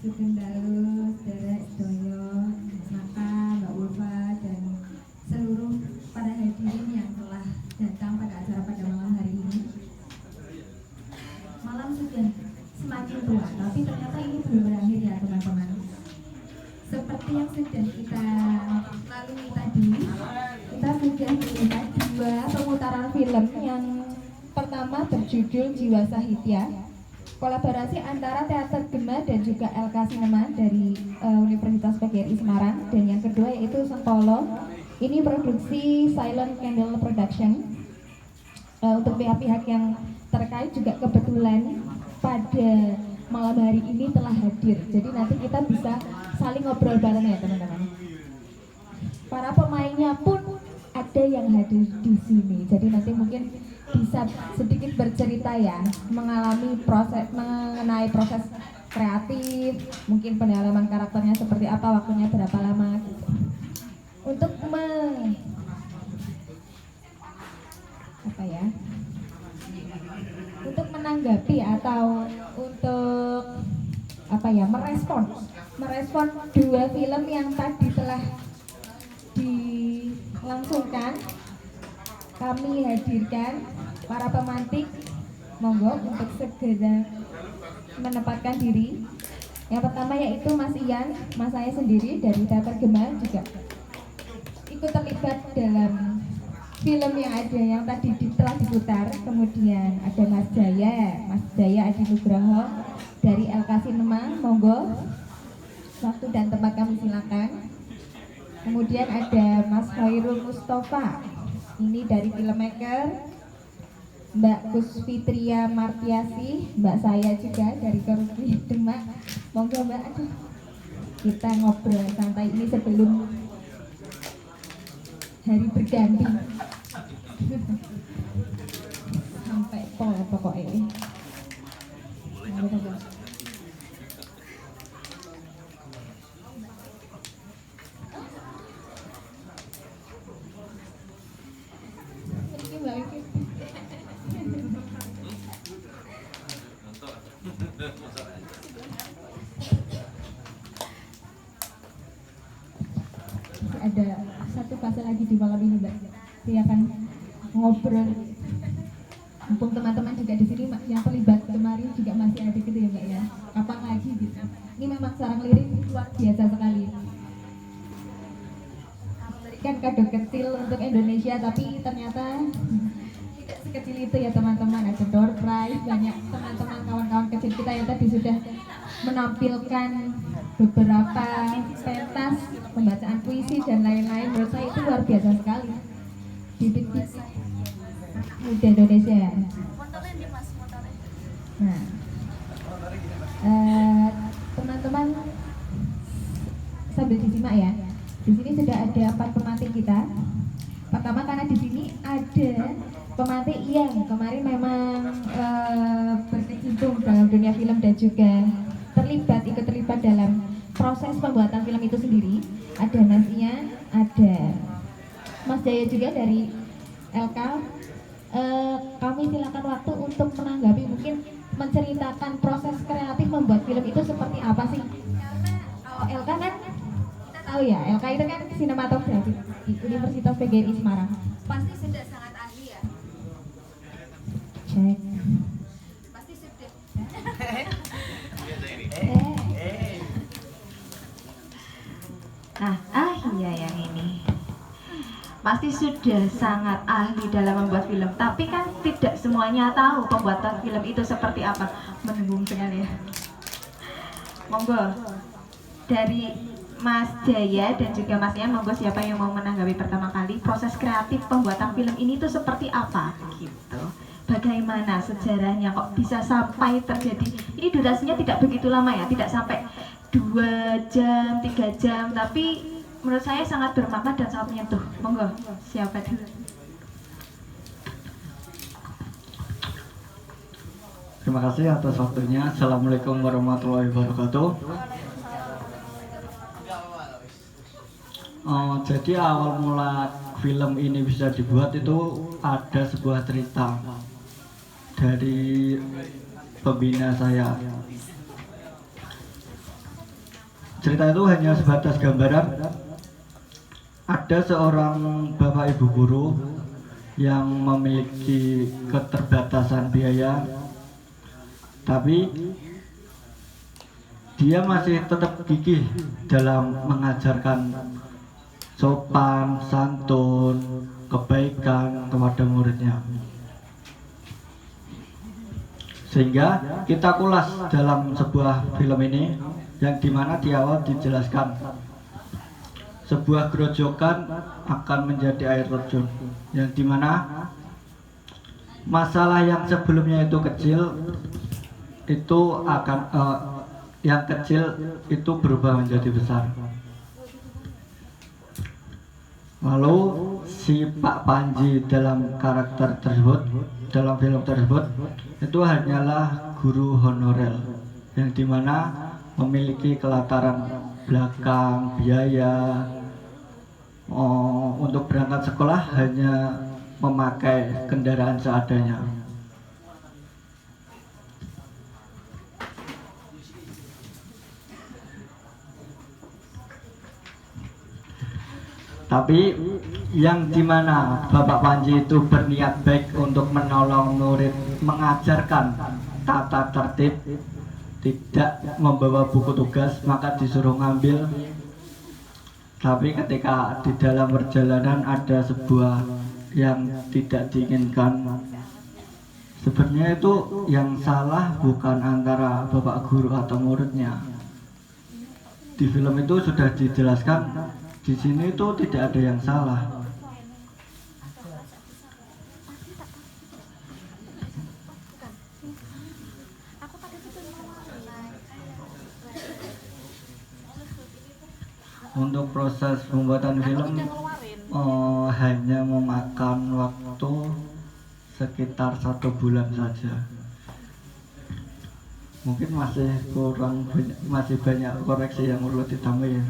Sugeng Dalu, Derek Doyo, Naka, Mbak Ulfa, dan seluruh para hadirin yang telah datang pada acara pada malam hari ini. Malam sudah semakin tua, tapi ternyata ini belum berakhir ya teman-teman. Seperti yang sudah kita lalui tadi, kita sudah melihat dua pemutaran film. Yang pertama berjudul Jiwa Sahitya, kolaborasi antara Teater Gema dan juga LK Cinema dari Universitas PGRI Semarang, dan yang kedua yaitu Sentolo. Ini produksi Silent Candle Production. Untuk pihak-pihak yang terkait juga kebetulan pada malam hari ini telah hadir, jadi nanti kita bisa saling ngobrol bareng ya teman-teman. Para pemainnya pun ada yang hadir di sini, jadi nanti mungkin bisa sedikit bercerita ya, mengenai proses kreatif, mungkin pendalaman karakternya seperti apa, waktunya berapa lama gitu. Untuk untuk menanggapi atau untuk merespon dua film yang tadi telah dilangsungkan, kami hadirkan para pemantik. Monggo untuk segera menempatkan diri. Yang pertama yaitu Mas Ian, mas saya sendiri dari Teater Gema, juga ikut terlibat dalam film yang ada yang tadi telah diputar. Kemudian ada Mas Jaya Adi Nugroho dari LK Cinema. Monggo, waktu dan tempat kami silakan. Kemudian ada Mas Khairul Mustafa, ini dari filmmaker. Mbak Kusfitria Martiasi, mbak saya juga dari Korupsi Demak. Monggo Mbak, kita ngobrol santai ini sebelum hari berganti. Sampai pol pokoknya. Ada satu fase lagi di malam ini Mbak, dia akan ngobrol. Mumpung teman-teman juga di sini yang terlibat kemarin juga masih ada gitu ya Mbak ya, kapan lagi gitu. Ini memang sarang lirik luar biasa sekali, memberikan kado kecil untuk Indonesia, tapi ternyata tidak sekecil itu ya teman-teman. Ada door prize, banyak teman-teman kawan-kawan kecil kita yang tadi sudah menampilkan beberapa pentas, pembacaan puisi dan lain-lain. Menurut saya itu luar biasa sekali. Bibit-bibit muda Indonesia ya. Nah, teman-teman sambil disimak ya. Di sini sudah ada 4 pemantik kita. Pertama, karena di sini ada pemantik yang kemarin memang berkecimpung dalam dunia film dan juga ikut terlibat dalam proses pembuatan film itu sendiri. Ada Mas Ian, ada Mas Jaya juga dari LK. Kami silakan waktu untuk menanggapi, mungkin menceritakan proses kreatif membuat film itu seperti apa sih? Karena kalau LK kan kita tahu ya, LK itu kan sinematografi di Universitas PGRI Semarang. Pasti sudah sangat ahli ya. Cek. Pasti sudah. Iya yang ini pasti sudah sangat ahli dalam membuat film, tapi kan tidak semuanya tahu pembuatan film itu seperti apa. Menunggu sekali ya. Monggo dari Mas Jaya dan juga Mas Ian, monggo siapa yang mau menanggapi pertama kali proses kreatif pembuatan film ini tuh seperti apa gitu. Bagaimana sejarahnya kok bisa sampai terjadi, ini durasinya tidak begitu lama ya, tidak sampai 2 jam, 3 jam, tapi menurut saya sangat bermakna dan sangat menyentuh. Monggo, siapa dulu? Terima kasih atas waktunya. Assalamualaikum warahmatullahi wabarakatuh. Jadi awal mula film ini bisa dibuat itu ada sebuah cerita dari pembina saya. cerita itu hanya sebatas gambaran. Ada seorang bapak ibu guru yang memiliki keterbatasan biaya, tapi dia masih tetap gigih dalam mengajarkan sopan, santun, kebaikan kepada muridnya. Sehingga kita kulas dalam sebuah film ini, yang dimana di awal dijelaskan sebuah gerojokan akan menjadi air terjun, yang dimana masalah yang sebelumnya itu kecil itu akan yang kecil itu berubah menjadi besar. Lalu si Pak Panji dalam karakter tersebut, dalam film tersebut, itu hanyalah guru honorer yang dimana memiliki kelataran belakang biaya untuk berangkat sekolah hanya memakai kendaraan seadanya. Tapi yang dimana Bapak Panji itu berniat baik untuk menolong murid, mengajarkan tata tertib, tidak membawa buku tugas, maka disuruh ngambil. Tapi ketika di dalam perjalanan ada sebuah yang tidak diinginkan, sebenarnya itu yang salah bukan antara bapak guru atau muridnya. Di film itu sudah dijelaskan, di sini itu tidak ada yang salah. Untuk proses pembuatan film hanya memakan waktu sekitar 1 bulan saja. Mungkin masih kurang banyak, masih banyak koreksi yang perlu ditambah ya.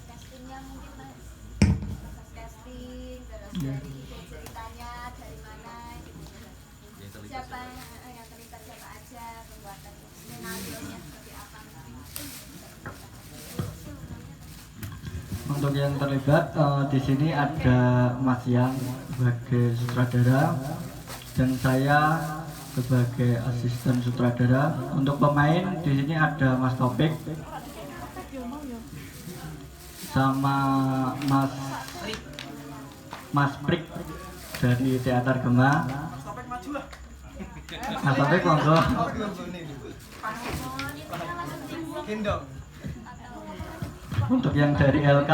Castingnya mungkin Mas, proses casting, terus dari ceritanya dari mana gitu. Siapa yang terlibat, siapa aja, pembuatan skenario-nya seperti apa. Untuk yang terlibat di sini ada Mas Yang sebagai sutradara dan saya sebagai asisten sutradara. Untuk pemain di sini ada Mas Topik sama Mas Prik dari Teater Gema. Mas Topik monggo. Untuk yang dari LK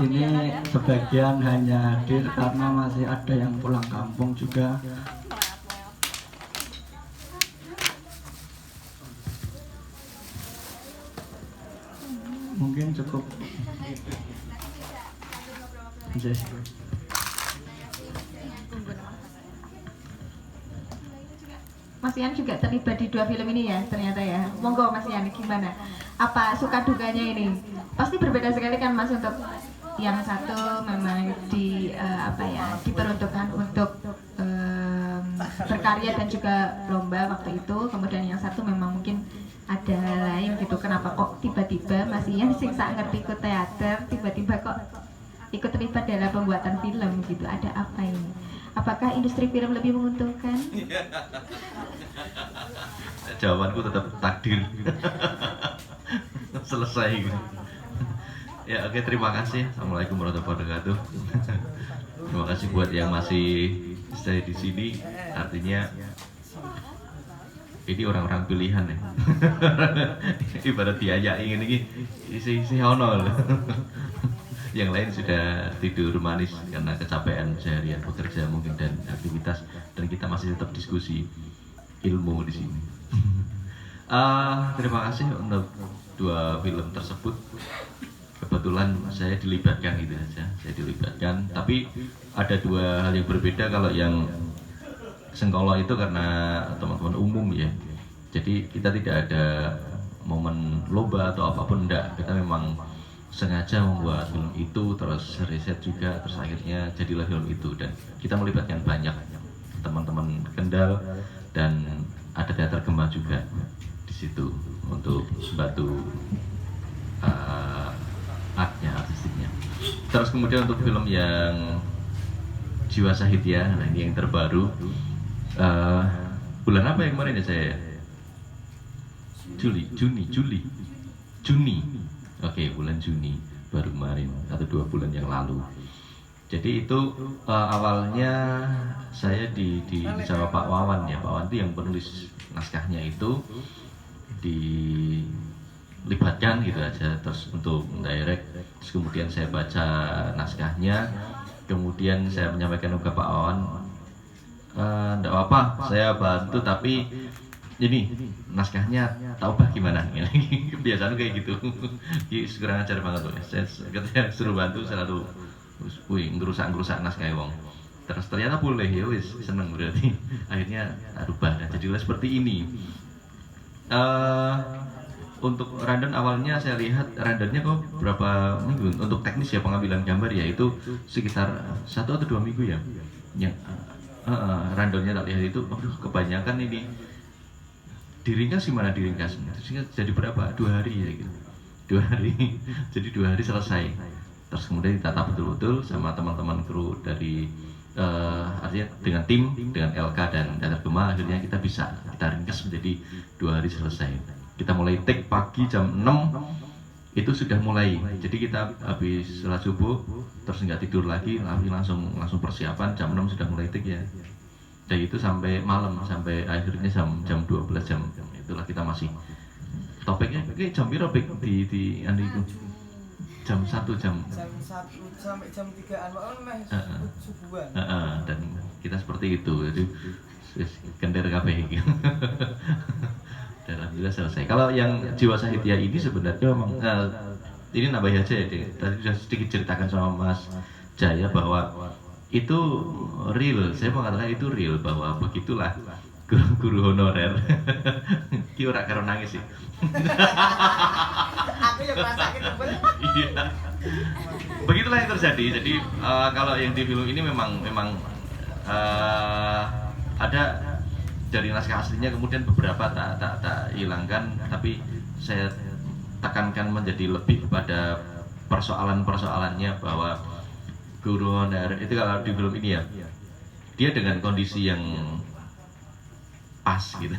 ini sebagian hanya hadir karena masih ada yang pulang kampung juga. Mungkin cukup. Yes. Mas Yan juga terlibat di 2 film ini ya ternyata ya. Monggo Mas Yan, gimana? Apa suka dukanya ini? Pasti berbeda sekali kan Mas. Untuk yang satu memang diperuntukkan untuk berkarya dan juga lomba waktu itu. Kemudian yang satu memang mungkin ada lain gitu. Kenapa kok tiba-tiba Mas Yan sing sak ngerti ikut teater, tiba-tiba kok ikut terlibat dalam pembuatan film gitu? Ada apa ini? Apakah industri film lebih menguntungkan? Jawabanku tetap takdir. Selesai. Ya oke, terima kasih. Assalamualaikum warahmatullahi wabarakatuh. Terima kasih buat yang masih stay di sini. Artinya ini orang-orang pilihan ya. Ibarat diajak ini isi honor. Yang lain sudah tidur manis karena kecapean seharian bekerja mungkin dan aktivitas, dan kita masih tetap diskusi ilmu di sini. Terima kasih untuk 2 film tersebut. Kebetulan saya dilibatkan gitu saja, saya dilibatkan. Tapi ada 2 hal yang berbeda. Kalau yang Sengkolo itu karena teman-teman umum ya, jadi kita tidak ada momen lomba atau apapun, enggak. Kita memang sengaja membuat film itu, terus riset juga, terus akhirnya jadilah film itu. Dan kita melibatkan banyak teman-teman Kendal dan ada teater Gema juga di situ untuk bantu artnya, artistiknya. Terus kemudian untuk film yang Jiwa Sahidya, nah ini yang terbaru. Bulan apa yang kemarin ya saya? Juni. Oke, bulan Juni baru kemarin atau 2 bulan yang lalu. Jadi itu awalnya saya sama Pak Wawan ya. Pak Wawan itu yang penulis naskahnya itu dilibatkan gitu aja, terus untuk direct. Terus kemudian saya baca naskahnya, kemudian saya menyampaikan ke Pak Wawan, enggak apa-apa, saya bantu, tapi ini naskahnya tak ubah gimana? Kebiasaan kayak gitu. Kurang ajar banget tuh. Saya ketika suruh bantu selalu ngerusak naskah wong. Terus ternyata boleh, ya wis seneng berarti. Akhirnya rubah dan jadilah seperti ini. Untuk rundown awalnya saya lihat rundownnya kok berapa minggu untuk teknis ya, pengambilan gambar ya itu sekitar 1 atau 2 minggu ya. Yang rundownnya tak lihat itu, aduh kebanyakan ini. Diringkas gimana diringkas? Jadi berapa? 2 hari ya gitu. 2 hari. Jadi 2 hari selesai. Terus kemudian ditata betul-betul sama teman-teman kru dari artinya dengan tim, dengan LK dan teater Gema, akhirnya kita ringkas menjadi 2 hari selesai. Kita mulai take pagi jam 6 itu sudah mulai. Jadi kita habis sholat subuh terus nggak tidur lagi, langsung persiapan jam 6 sudah mulai take ya. Dan itu sampai malam, sampai akhirnya jam 12 jam. Itulah kita masih topiknya kayak jam berapa di anu itu? Jam 1 sampai jam 3-an subuhan. Dan kita seperti itu. Jadi kender kabeh iki. Dan alhamdulillah selesai. Kalau yang Jiwa Sahidya ini sebenarnya memang ini nambah aja ya, tadi sudah sedikit ceritakan sama Mas Jaya bahwa itu real. Saya mau katakan itu real, bahwa begitulah guru honorer. Ki ora karo nangis sih. Aku yang merasakan bener. Iya. Begitulah yang terjadi. Jadi kalau yang di film ini memang ada dari naskah aslinya, kemudian beberapa tak hilangkan, tapi saya tekankan menjadi lebih pada persoalannya, bahwa guru honorer itu kalau di film ini ya, dia dengan kondisi yang pas gitu.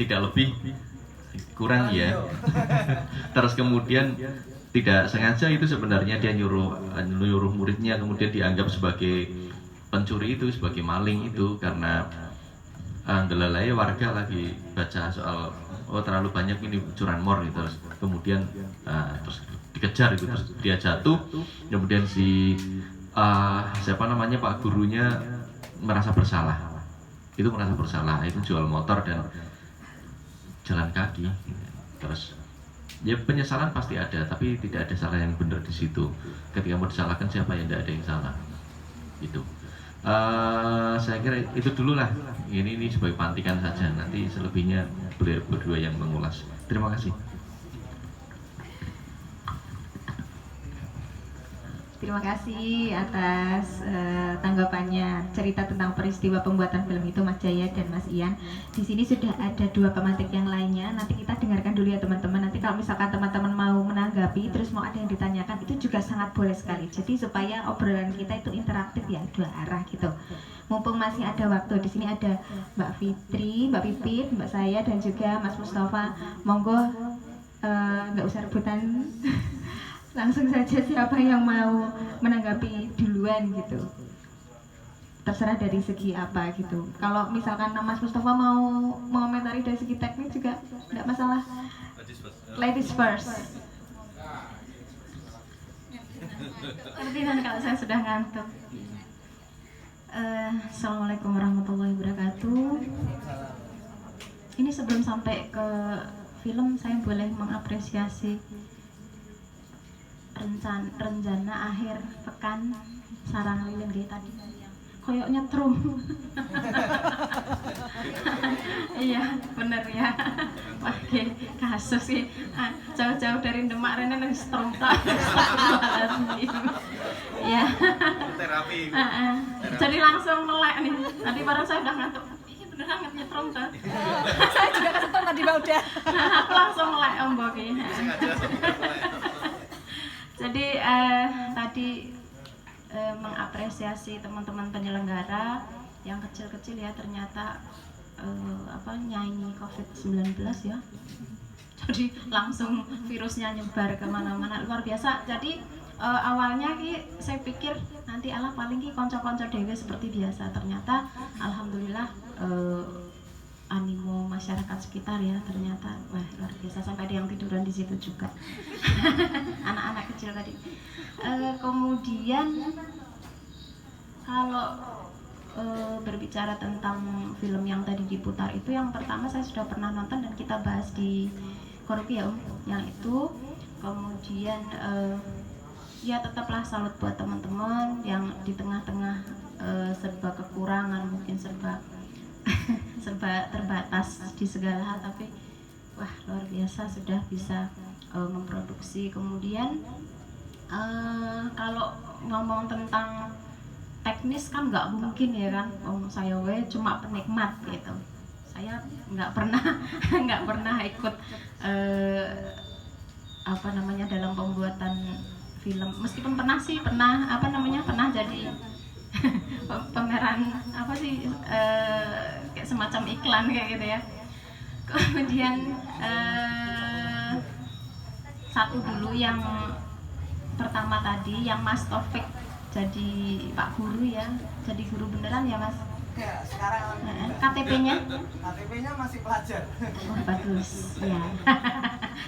Tidak lebih kurang ya. Terus kemudian tidak sengaja itu sebenarnya dia nyuruh muridnya, kemudian dianggap sebagai pencuri itu, sebagai maling itu, karena ngelalai warga lagi baca soal terlalu banyak ini curanmor gitu. Terus kemudian terus dikejar itu, terus dia jatuh, kemudian si siapa namanya Pak gurunya merasa bersalah. Itu merasa bersalah, itu jual motor dan jalan kaki. Terus ya penyesalan pasti ada, tapi tidak ada salah yang benar di situ. Ketika mau disalahkan siapa yang tidak ada yang salah. Itu. Saya kira itu dulu lah. Ini sebagai pantikan saja. Nanti selebihnya beliau berdua yang mengulas. Terima kasih. Terima kasih atas tanggapannya, cerita tentang peristiwa pembuatan film itu Mas Jaya dan Mas Ian. Di sini sudah ada 2 pemantik yang lainnya. Nanti kita dengarkan dulu ya teman-teman. Nanti kalau misalkan teman-teman mau menanggapi, terus mau ada yang ditanyakan, itu juga sangat boleh sekali. Jadi supaya obrolan kita itu interaktif ya, 2 arah gitu. Mumpung masih ada waktu, di sini ada Mbak Fitri, Mbak Pipit, Mbak saya dan juga Mas Mustafa. Monggo nggak usah rebutan. Langsung saja siapa yang mau menanggapi duluan gitu, terserah dari segi apa gitu. Kalau misalkan Mas Mustafa mau mengomentari dari segi teknik juga tidak masalah. Ladies first. Perhatikan kalau saya sudah ngantuk. Assalamualaikum warahmatullahi wabarakatuh. Ini sebelum sampai ke film, saya boleh mengapresiasi rencana akhir pekan sarang lilin kayak tadi. kayak nyetrum. Iya, bener ya. Oke, kasus sih. Jauh-jauh dari Demak rene nang setrum tak. Iya. Terapi. Jadi langsung melek nih. Tadi barang saya udah ngantuk. Ini beneran nyetrum tuh. Saya juga kesetrum tadi Mbak udah. Aku langsung melek ombok iki. Jadi tadi mengapresiasi teman-teman penyelenggara yang kecil-kecil ya, ternyata nyanyi COVID-19 ya. Jadi langsung virusnya nyebar kemana-mana, luar biasa. Jadi awalnya saya pikir nanti Allah paling konco-konco dewe seperti biasa. Ternyata alhamdulillah animo masyarakat sekitar ya, ternyata wah luar biasa, sampai ada yang tiduran di situ juga. Anak-anak kecil tadi. Kemudian kalau berbicara tentang film yang tadi diputar itu, yang pertama saya sudah pernah nonton dan kita bahas di Korupi ya yang itu. Kemudian ya tetaplah salut buat teman-teman yang di tengah-tengah serba kekurangan, mungkin serba terbatas di segala hal, tapi wah luar biasa sudah bisa memproduksi. Kemudian kalau ngomong tentang teknis kan nggak mungkin ya kan, saya cuma penikmat gitu. Saya nggak pernah ikut dalam pembuatan film, meskipun pernah jadi pemeran kayak semacam iklan kayak gitu ya. Kemudian satu dulu yang pertama tadi yang Mas Taufik jadi Pak Guru ya, jadi guru beneran ya Mas? Ya, sekarang KTP-nya? KTP-nya masih pelajar. Oh bagus, ya.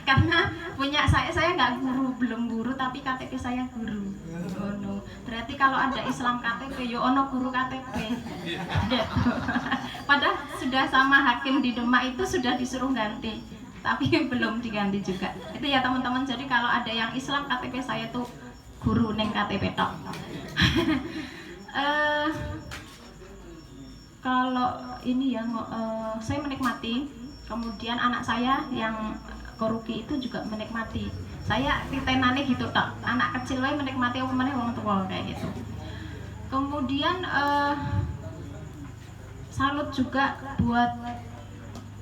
Karena punya saya nggak belum guru, tapi KTP saya guru. Oh no. Berarti kalau ada Islam KTP, yo ono guru KTP. Padahal sudah sama hakim di Demak itu sudah disuruh ganti, tapi belum diganti juga. Itu ya teman-teman. Jadi kalau ada yang Islam KTP saya tuh guru neng KTP tok. Kalau ini ya, saya menikmati. Kemudian anak saya yang Koruki itu juga menikmati. Saya titenane gitu tok. Anak kecil wae menikmati apa meneh wong tua kayak gitu. Kemudian salut juga buat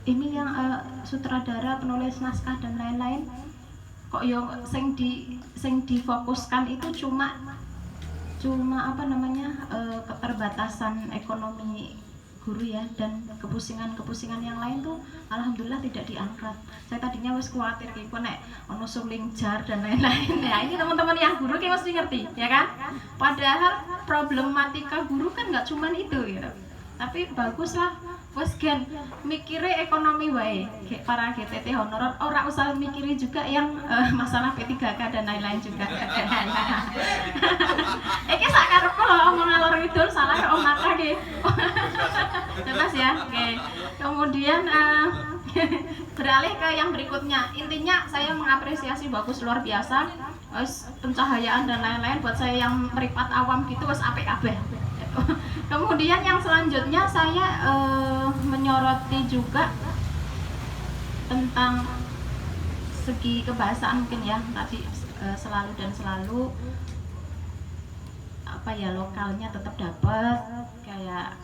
ini yang sutradara, penulis naskah dan lain-lain. Kok yo sing difokuskan itu cuma keterbatasan ekonomi guru ya, dan kepusingan yang lain tuh alhamdulillah tidak diangkat. Saya tadinya wis khawatir kok nek ono suling jar dan lain-lain. Ya ini teman-teman yang guru kayak mesti ngerti ya kan. Padahal problematika guru kan nggak cuman itu gitu. Tapi baguslah wes gen mikire ekonomi wae, para GTT honorer ora usah mikiri juga yang masalah P3K dan lain-lain juga. Iki sak karepku lho omong ngalor ngidul, salah om Mata iki. Bebas ya. Oke. Kemudian beralih ke yang berikutnya. Intinya saya mengapresiasi, bagus luar biasa. Pencahayaan dan lain-lain buat saya yang meripat awam gitu wes apik kabeh. Kemudian yang selanjutnya saya menyoroti juga tentang segi kebahasaan mungkin ya, tadi selalu lokalnya tetap dapat, kayak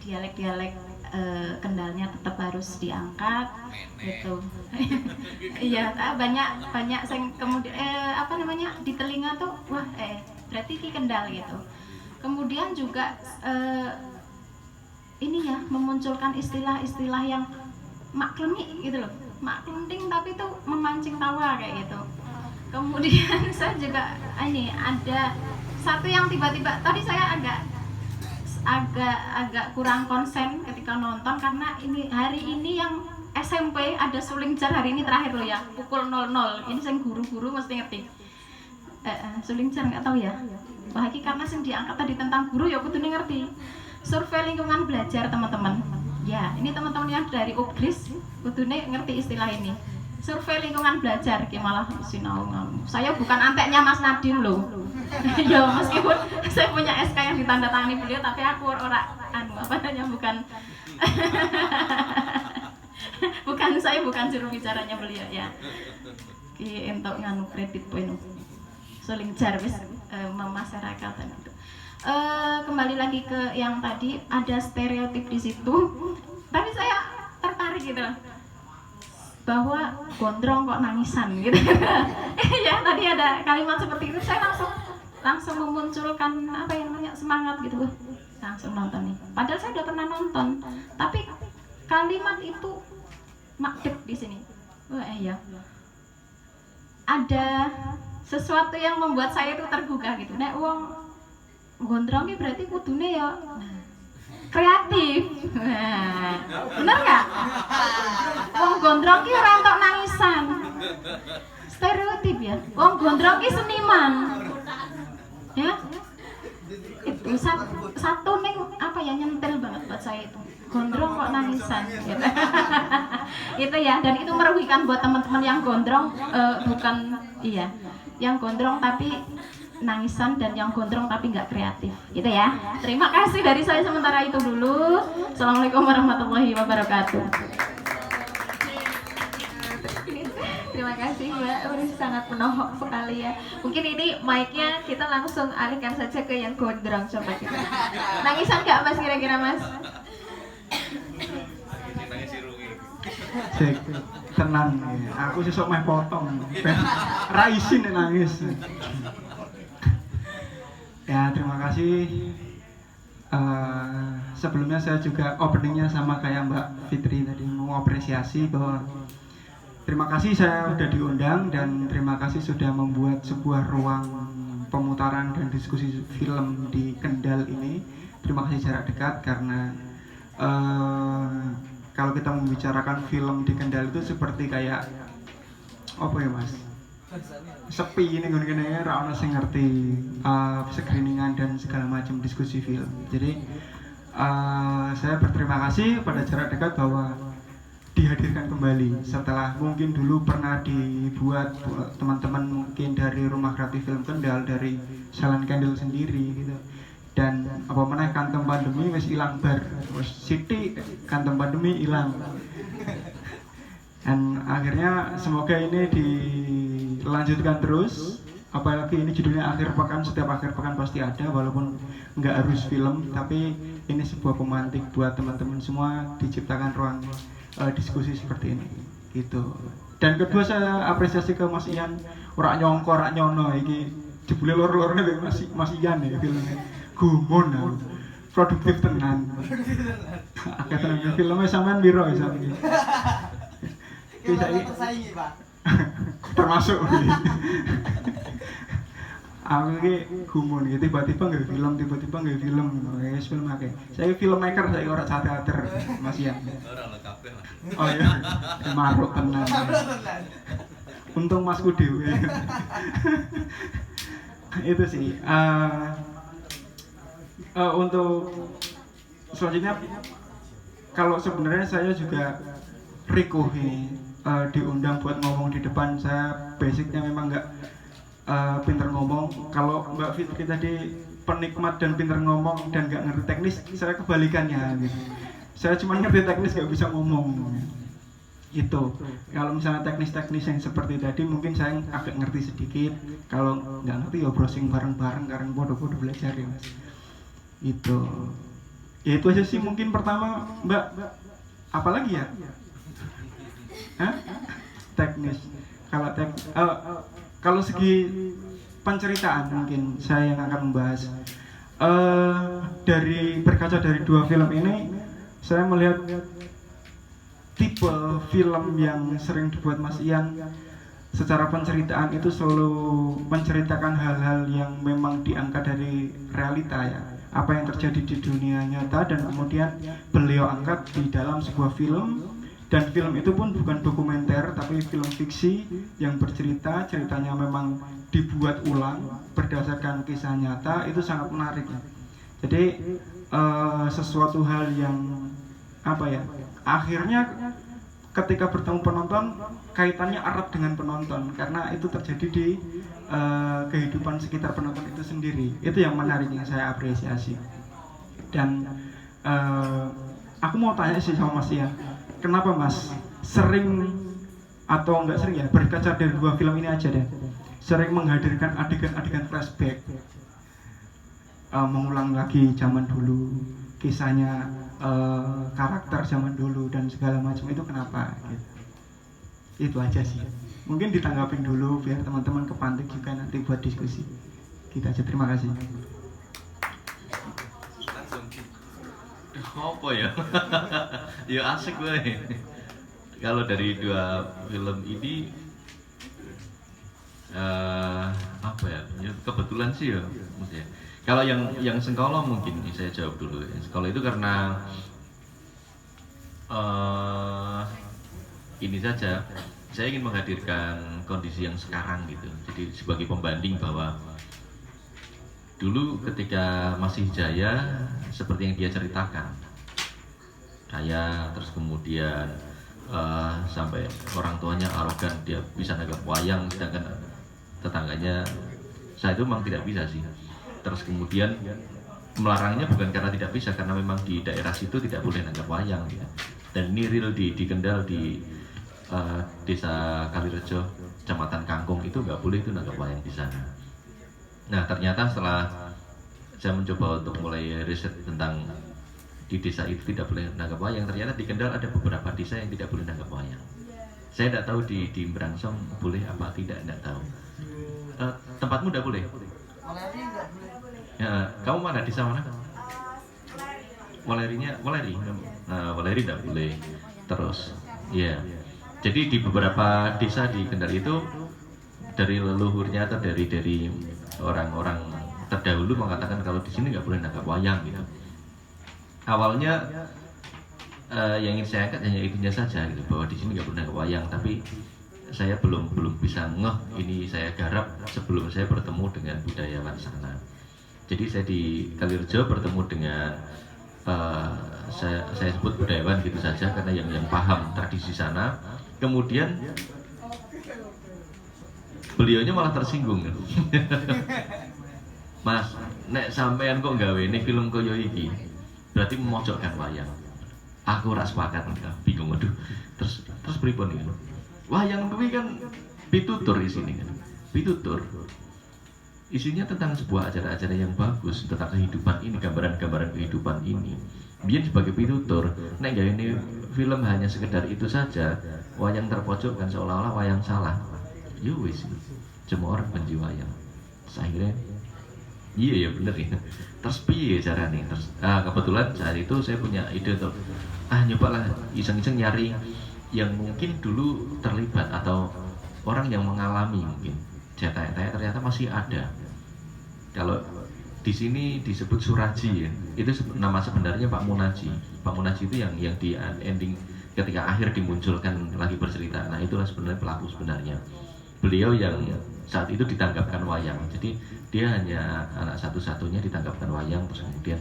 dialek-dialek Kendalnya tetap harus diangkat gitu. Iya, banyak kemudian di telinga tuh wah berarti ini Kendal gitu. Kemudian juga ini ya, memunculkan istilah-istilah yang maklumi gitu loh, maklumding tapi tuh memancing tawa kayak gitu. Kemudian saya juga ini ada satu yang tiba-tiba tadi saya agak kurang konsen ketika nonton, karena ini hari ini yang SMP ada suling jar hari ini terakhir loh ya, pukul 00. Ini saya guru-guru mesti ngerti. Suling jar nggak tahu ya. Bahagi karena yang diangkat tadi tentang guru ya kudu ngerti. Survei lingkungan belajar teman-teman. Ya, ini teman-teman yang dari UPGRIS kudu ngerti istilah ini. survei lingkungan belajar ki malah sinau. Saya bukan anteknya Mas Nadim loh. Ya meskipun saya punya SK yang ditandatangani beliau, tapi aku bukan saya bukan juru bicaranya beliau ya. Ki entuk nganu kredit poin. Suling jar wis memasyarakatan itu. Kembali lagi ke yang tadi, ada stereotip di situ. Tapi saya tertarik gitu bahwa gondrong kok nangisan gitu. Ya tadi ada kalimat seperti itu, saya langsung memunculkan apa yang namanya semangat gitu loh, langsung nonton nih. Padahal saya udah pernah nonton, tapi kalimat itu makdep di sini. Wah iya, ada sesuatu yang membuat saya itu tergugah gitu. Nek wong gondrong ini berarti kudune ya kreatif. Nah, bener nggak? Wong gondrong ki ora entuk nangisan. Stereotip ya. Wong gondrong ki seniman. Ya. Itu satu ning apa ya, nyentil banget buat saya itu. Gondrong kok nangisan gitu. Itu ya, dan itu merugikan buat teman-teman yang gondrong, bukan iya. Yang gondrong tapi nangisan, dan yang gondrong tapi nggak kreatif gitu ya. Terima kasih dari saya sementara itu dulu. Assalamualaikum warahmatullahi wabarakatuh. Terima kasih Mbak, sangat menohok sekali ya. Mungkin ini mic-nya kita langsung alihkan saja ke yang gondrong, coba kita. Nangisan nggak Mas kira-kira Mas? Cek tenang ya. Aku sesuk meh potong. Ra isin nek nangis. Ya, terima kasih. Sebelumnya saya juga openingnya sama kayak Mbak Fitri tadi, mau apresiasi bahwa terima kasih saya sudah diundang, dan terima kasih sudah membuat sebuah ruang pemutaran dan diskusi film di Kendal ini. Terima kasih jarak dekat, karena kalau kita membicarakan film di Kendal itu seperti kayak apa ya Mas? Sepi ini gini-gini, ra ono sing ngerti screeningan dan segala macam diskusi film. Jadi saya berterima kasih pada jarak dekat bahwa dihadirkan kembali setelah mungkin dulu pernah dibuat teman-teman mungkin dari Rumah Kreatif Film Kendal, dari Jalan Kendal sendiri gitu. Dan apa meneh kantem pandemi wis ilang bar, wis sithik kantem pandemi ilang. Dan akhirnya semoga ini dilanjutkan terus, apalagi ini judulnya akhir pekan, setiap akhir pekan pasti ada, walaupun nggak harus film, tapi ini sebuah pemantik buat teman-teman semua diciptakan ruang diskusi seperti ini gitu. Dan kedua, saya apresiasi ke Mas Ian, ora nyongko ora nyono iki jebule loro-lorone Mas Ian ya filmnya gumun, produktif tenan. Akeh tenan filmnya sampean piro iso iki? Kita tersaingi Pak. Termasuk aku ki gumun gitu, tiba-tiba nggak film wis film akeh. Saya filmmaker, saya ora teater Mas Ian. Oh iya, maruk tenan. Untung Masku dhewe. Itu sih. Untuk selanjutnya, kalau sebenarnya saya juga rikuh ini diundang buat ngomong di depan. Saya basicnya memang nggak pinter ngomong. Kalau Mbak Fitri tadi penikmat dan pinter ngomong dan nggak ngerti teknis, saya kebalikannya gitu. Saya cuma ngerti teknis, nggak bisa ngomong. Itu kalau misalnya teknis-teknis yang seperti tadi mungkin saya agak ngerti sedikit. Kalau nggak ngerti ya browsing bareng-bareng, karena bodoh-bodoh belajar ya Mas. Itu ya, itu aja sih mungkin. Pertama Mbak, apalagi ya? Hah? Teknis. Kalau segi penceritaan mungkin saya yang akan membahas. Dari berkaca dari dua film ini, saya melihat tipe film yang sering dibuat Mas Ian secara penceritaan itu selalu menceritakan hal-hal yang memang diangkat dari realita ya, apa yang terjadi di dunia nyata, dan kemudian beliau angkat di dalam sebuah film. Dan film itu pun bukan dokumenter, tapi film fiksi yang bercerita, ceritanya memang dibuat ulang berdasarkan kisah nyata. Itu sangat menarik ya. Jadi sesuatu hal yang apa ya, akhirnya ketika bertemu penonton kaitannya erat dengan penonton karena itu terjadi di kehidupan sekitar penonton itu sendiri. Itu yang menarik yang saya apresiasi. Dan aku mau tanya sih sama Mas Ian, kenapa Mas sering atau enggak sering ya, berkaca dari 2 film ini aja deh, sering menghadirkan adegan-adegan flashback, mengulang lagi zaman dulu, kisahnya karakter zaman dulu dan segala macam, itu kenapa gitu. Itu aja sih, mungkin ditanggapin dulu biar teman-teman kepantik juga nanti buat diskusi. Kita aja, terima kasih. Apa ya? Ya asik gue. Kalau dari 2 film ini apa ya? Ya kebetulan sih ya, maksudnya. Kalau yang Sengkolo mungkin saya jawab dulu. Sengkolo itu karena ini saja, saya ingin menghadirkan kondisi yang sekarang gitu. Jadi sebagai pembanding bahwa dulu ketika masih jaya seperti yang dia ceritakan, kaya, terus kemudian sampai orang tuanya arogan, dia bisa nanggap wayang, sedangkan tetangganya saya itu memang tidak bisa sih. Terus kemudian melarangnya bukan karena tidak bisa, karena memang di daerah situ tidak boleh nanggap wayang gitu. Dan ini real di Kendal, di desa Kalirejo, kecamatan Kangkung, itu nggak boleh itu nanggap wayang di sana. Nah ternyata setelah saya mencoba untuk mulai riset tentang di desa itu tidak boleh nanggap wayang, ternyata di Kendal ada beberapa desa yang tidak boleh nanggap wayang. Saya tidak tahu di Merangsong boleh apa tidak tahu. Tempatmu tidak boleh? Ya, kamu mana, desa mana? Waleri. Nah, Waleri tidak boleh. Terus, ya. Jadi di beberapa desa di Kendal itu dari leluhurnya atau dari orang-orang terdahulu mengatakan kalau di sini nggak boleh nanggap wayang gitu. Awalnya yang ingin saya angkat hanya itunya saja gitu, bahwa di sini nggak boleh nanggap wayang, tapi saya belum bisa ngeh ini saya garap sebelum saya bertemu dengan budayawan sana. Jadi saya di Kalirejo bertemu dengan saya sebut budayawan gitu saja karena yang paham tradisi sana. Kemudian beliaunya malah tersinggung. Mas, nek sampean kok gawe ini film koyo iki, berarti memojokkan wayang. Aku ora sepakat, bingung, aduh. Terus pripun iki? Wayang kuwi kan pitutur isine kan. Pitutur. Isinya tentang sebuah acara-acara yang bagus, tentang kehidupan ini, gambaran-gambaran kehidupan ini. Biar sebagai pitutur, nek gawe ini film hanya sekedar itu saja, wayang terpojokkan seolah-olah wayang salah. Yo wis, semua orang benci wayang. Terus akhirnya iya ya bener ya. Terus piye caranya? Terus kebetulan saat itu saya punya ide untuk nyobalah iseng-iseng nyari yang mungkin dulu terlibat atau orang yang mengalami mungkin. Saya tanya-tanya ternyata masih ada. Kalau di sini disebut Suraji ya, itu nama sebenarnya Pak Munaji. Pak Munaji itu yang di ending ketika akhir dimunculkan lagi bercerita. Nah itulah sebenarnya pelaku sebenarnya. Beliau yang saat itu ditangkapkan wayang. Jadi dia hanya anak satu-satunya ditangkapkan wayang, terus kemudian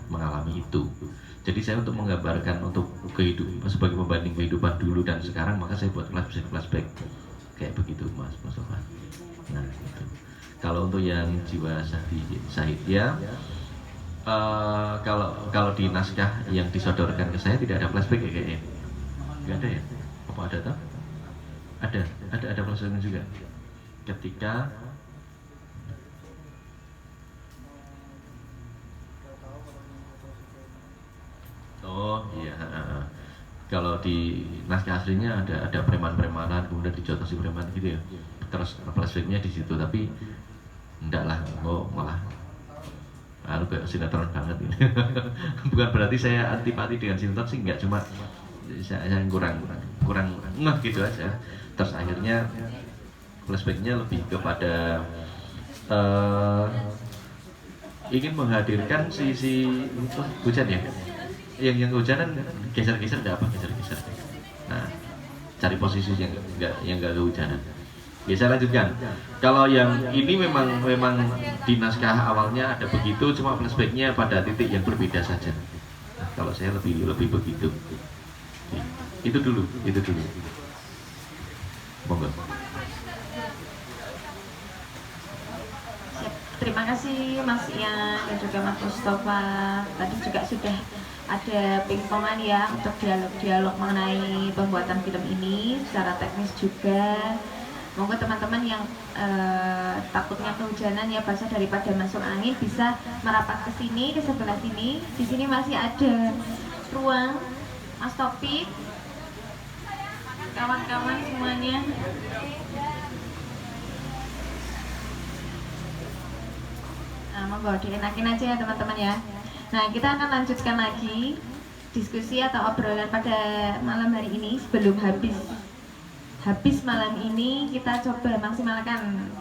mengalami itu. Jadi saya untuk menggambarkan untuk kehidupan sebagai pembanding kehidupan dulu dan sekarang, maka saya buat flashback kayak begitu Mas Sofan. Nah itu. Kalau untuk yang jiwa sahidya, kalau di naskah yang disodorkan ke saya tidak ada flashback ya kayaknya. Nggak ada ya? Apa ada toh? Ada flashback juga. Ketika kalau di naskah aslinya ada preman-premanan, kemudian dijotosi preman gitu ya. Terus flashbacknya di situ, tapi enggak lah, malah kayak sinetron banget ini. Bukan berarti saya antipati dengan sinetron sih, enggak, cuma saya kurang ngeh gitu aja. Terus akhirnya flashbacknya lebih kepada ingin menghadirkan sisi hujan ya, yang kehujanan geser-geser enggak apa geser-geser. Nah, cari posisi yang enggak kehujanan. Ya saya lanjutkan. Kalau yang ini memang di naskah awalnya ada begitu, cuma flashbacknya pada titik yang berbeda saja. Nah, kalau saya lebih begitu. Itu dulu. Monggo. Siap. Terima kasih Mas Ian dan juga Mas Mustafa. Tadi juga sudah ada pingpongan ya untuk dialog-dialog mengenai pembuatan film ini secara teknis juga. Monggo teman-teman yang takutnya kehujanan ya basah daripada masuk angin bisa merapat ke sini, ke sebelah sini. Di sini masih ada ruang. Mas Topik, kawan-kawan semuanya. Nah, monggo dienakin aja ya teman-teman ya. Nah, kita akan lanjutkan lagi diskusi atau obrolan pada malam hari ini sebelum habis malam ini. Kita coba maksimalkan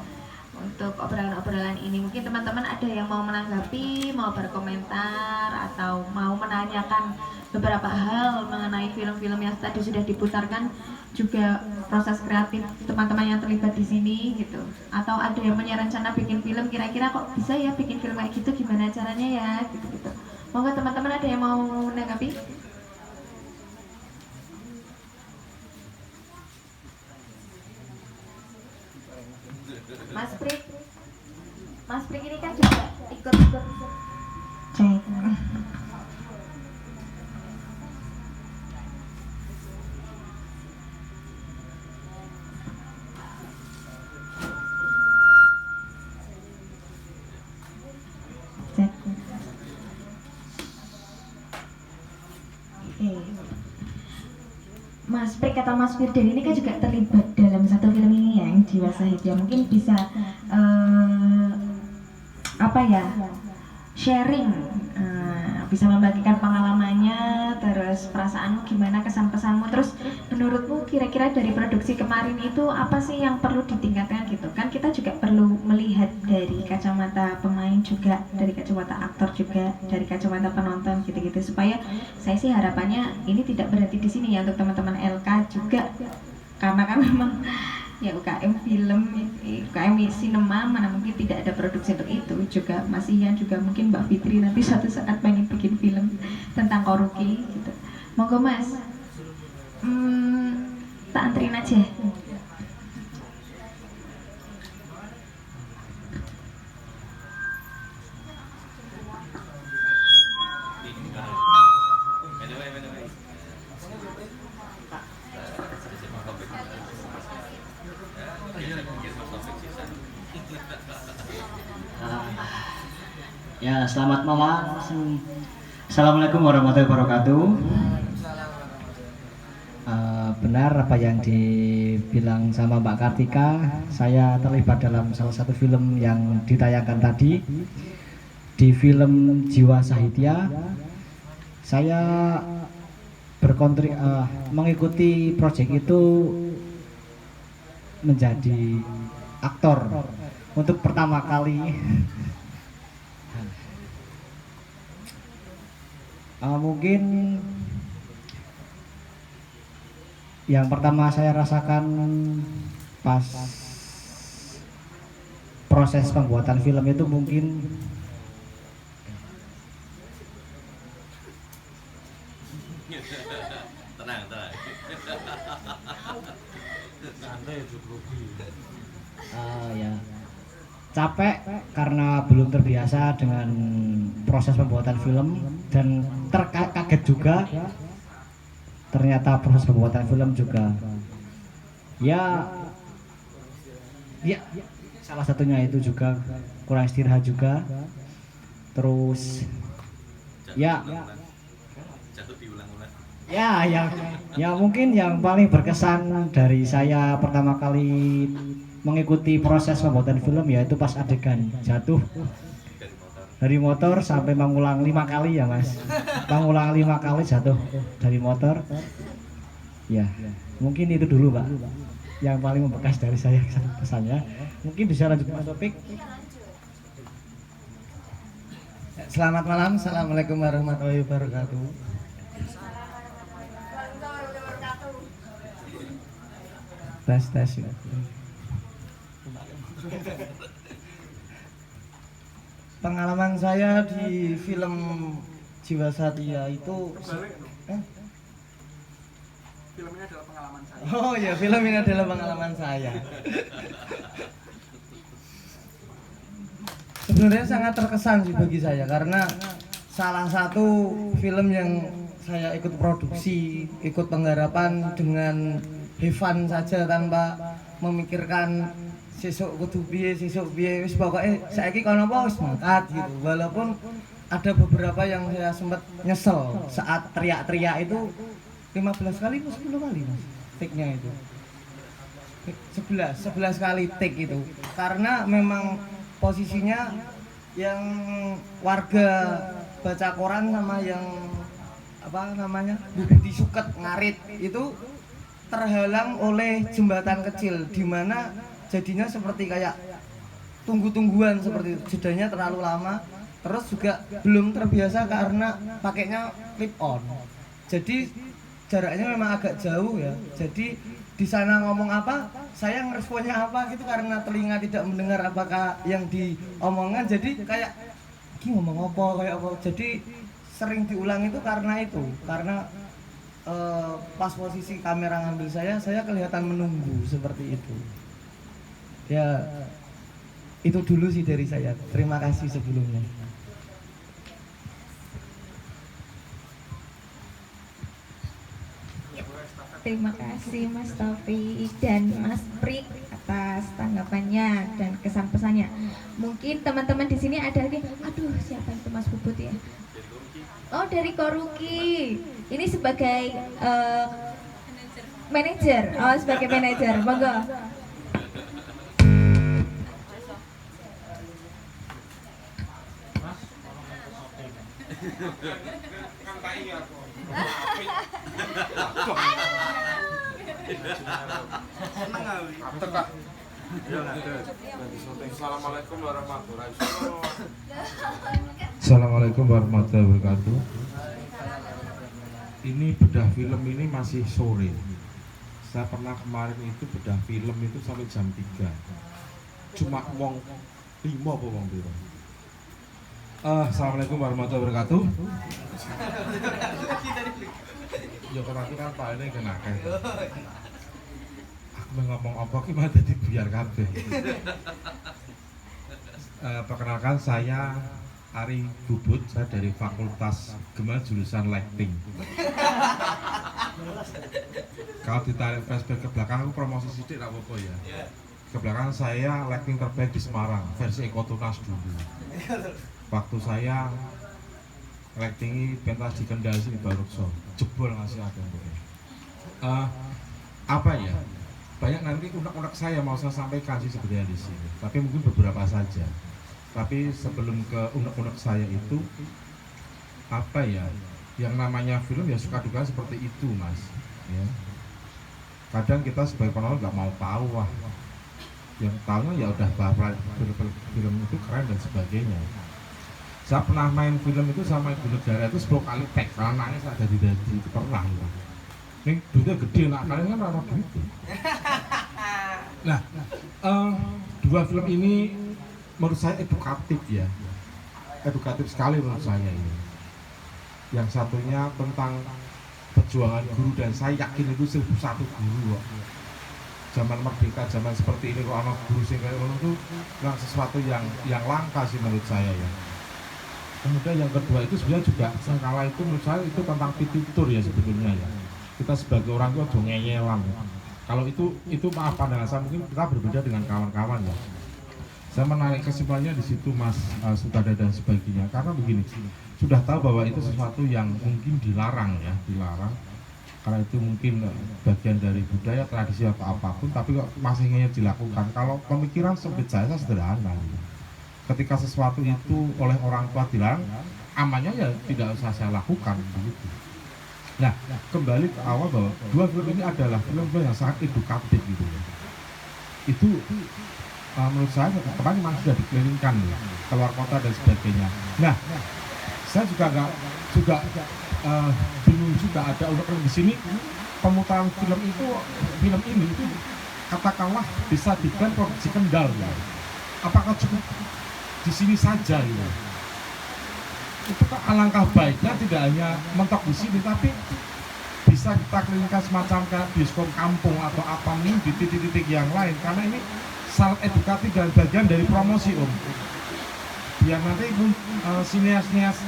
untuk obrolan-obrolan ini. Mungkin teman-teman ada yang mau menanggapi, mau berkomentar, atau mau menanyakan beberapa hal mengenai film-film yang tadi sudah diputarkan, juga proses kreatif teman-teman yang terlibat di sini gitu. Atau ada yang punya rencana bikin film, kira-kira kok bisa ya bikin film kayak gitu, gimana caranya ya, gitu-gitu. Monggo teman-teman ada yang mau menanggapi? Mas Prik ini kan juga ikut cek. Mas Prik atau Mas Firdan ini kan juga terlibat dalam satu film ini ya, yang Jiwa Sahidya. Mungkin bisa sharing, bisa membagikan pengalamannya, terus perasaanmu gimana, kesan-pesanmu, terus menurutmu kira-kira dari produksi kemarin itu apa sih yang perlu ditingkatkan gitu kan. Kita juga perlu melihat dari kacamata pemain juga, dari kacamata aktor juga, dari kacamata penonton gitu-gitu, supaya saya sih harapannya ini tidak berhenti di sini ya untuk teman-teman LK juga, karena kan memang ya UKM film, UKM sinema mana mungkin tidak ada produksi untuk itu. Juga Mas Ian, juga mungkin Mbak Fitri nanti suatu saat pengen bikin film tentang koruki gitu. Monggo Mas, tak anterin aja. Ya, selamat malam. Assalamualaikum warahmatullahi wabarakatuh. Benar apa yang dibilang sama Mbak Kartika, saya terlibat dalam salah satu film yang ditayangkan tadi, di film Jiwa Sahidya. Saya mengikuti proyek itu menjadi aktor untuk pertama kali. Mungkin yang pertama saya rasakan pas proses pembuatan film itu mungkin tenang. Ya capek karena belum terbiasa dengan proses pembuatan film, dan kaget juga ternyata proses pembuatan film juga ya salah satunya itu juga kurang istirahat juga. Terus ya mungkin yang paling berkesan dari saya pertama kali mengikuti proses pembuatan film yaitu pas adegan jatuh dari motor sampai mengulang 5 kali ya Mas, mengulang 5 kali jatuh dari motor. Ya mungkin itu dulu Pak yang paling membekas dari saya pesannya. Mungkin bisa lanjut Mas Topik. Selamat malam, assalamualaikum warahmatullahi wabarakatuh. Tes ya. Pengalaman saya di film Jiwa Satya itu film ini adalah pengalaman saya. Oh ya, film ini adalah pengalaman saya. Sebenarnya sangat terkesan sih bagi saya karena salah satu film yang saya ikut produksi, ikut penggarapan dengan Hevan saja tanpa memikirkan sesuk kudu piye, wis pokoke saiki kono apa wis mangkat gitu. Walaupun ada beberapa yang saya sempat nyesel saat teriak-teriak itu 15 kali atau 10 kali Mas take-nya itu. 11 kali take itu. Karena memang posisinya yang warga baca koran sama yang apa namanya Budi Suket ngarit itu terhalang oleh jembatan kecil di mana jadinya seperti kayak tunggu-tungguan seperti itu, jedanya terlalu lama, terus juga belum terbiasa karena pakainya clip on, jadi jaraknya memang agak jauh ya, jadi di sana ngomong apa, saya ngeresponnya apa gitu karena telinga tidak mendengar apakah yang diomongkan, jadi kayak ini ngomong apa kayak apa, jadi sering diulang itu karena pas posisi kamera ngambil saya kelihatan menunggu seperti itu. Ya itu dulu sih dari saya. Terima kasih sebelumnya. Terima kasih Mas Taufik dan Mas Prik atas tanggapannya dan kesan pesannya. Mungkin teman-teman di sini ada lagi. Aduh, siapa itu Mas Bubut ya? Oh, dari Koruki. Ini sebagai manajer. Oh, sebagai manajer. Monggo. Assalamualaikum warahmatullahi wabarakatuh. Assalamualaikum warahmatullahi wabarakatuh. Ini bedah film ini masih sore. Saya pernah kemarin itu bedah film itu sampai jam 3. Cuma wong 5 apa wong piro? Assalamualaikum warahmatullahi wabarakatuh. Ya kalau kan Pak ini kena kayak. Aku mau ngomong apa gimana jadi biar kabeh. Perkenalkan saya Ari Bubut, saya dari Fakultas Gema jurusan Lighting. Kalau ditarik flashback ke belakang, aku promosi sedikit tak apa-apa ya. Ke belakang saya lighting terbaik di Semarang, versi Ekotunas dulu. Waktu saya lighting pentas di Kendal sini baru so jebol ngasih ada apa ya, banyak nanti unek-unek saya mau saya sampaikan sih sebenarnya di sini, tapi mungkin beberapa saja. Tapi sebelum ke unek-unek saya itu apa ya, yang namanya film ya suka duka seperti itu Mas ya. Kadang kita sebagai penonton nggak mau tahu, wah yang tahunya ya udah bahwa film itu keren dan sebagainya. Saya pernah main film itu sama Ibu Negara itu 10 kali take, karena nangis ada di itu pernah ya. Ini duitnya gede, nak kalian kan rana duit. Nah, dua film ini menurut saya edukatif ya, edukatif sekali menurut saya ini. Yang satunya tentang perjuangan guru, dan saya yakin itu 1001 guru kok. Zaman merdeka, zaman seperti ini kok anak guru sih kayak itu sesuatu yang langka sih menurut saya ya. Kemudian yang kedua itu sebenarnya juga Sengkala itu menurut saya itu tentang pitutur ya sebetulnya ya. Kita sebagai orang tua jangan ngeyelan. Kalau itu maaf pandangan saya, mungkin kita berbeda dengan kawan-kawan ya. Saya menarik kesimpulannya di situ Mas Sutradara dan sebagainya, karena begini, sudah tahu bahwa itu sesuatu yang mungkin dilarang ya, dilarang. Karena itu mungkin bagian dari budaya, tradisi atau apapun, tapi kok masih ingin dilakukan. Kalau pemikiran sempit saya sederhana. Ketika sesuatu itu oleh orang tua dilarang, amannya ya tidak usah saya lakukan begitu. Nah, kembali ke awal bahwa dua film ini adalah film-film yang sangat edukatif gitu. Itu menurut saya kemarin memang sudah dikelilingkan ya, keluar kota dan sebagainya. Nah, saya juga bingung juga ada unek-unek di sini pemutaran film ini itu katakanlah bisa diklaim produksi Kendal ya. Apakah cukup di sini saja ya? Itu kan alangkah baiknya tidak hanya mentok di sini, tapi bisa bisa kita kelilingkan semacam kayak bioskop kampung atau apa nih di titik-titik yang lain, karena ini sangat edukatif dan bagian dari promosi Om. Biar nanti sinias-sinias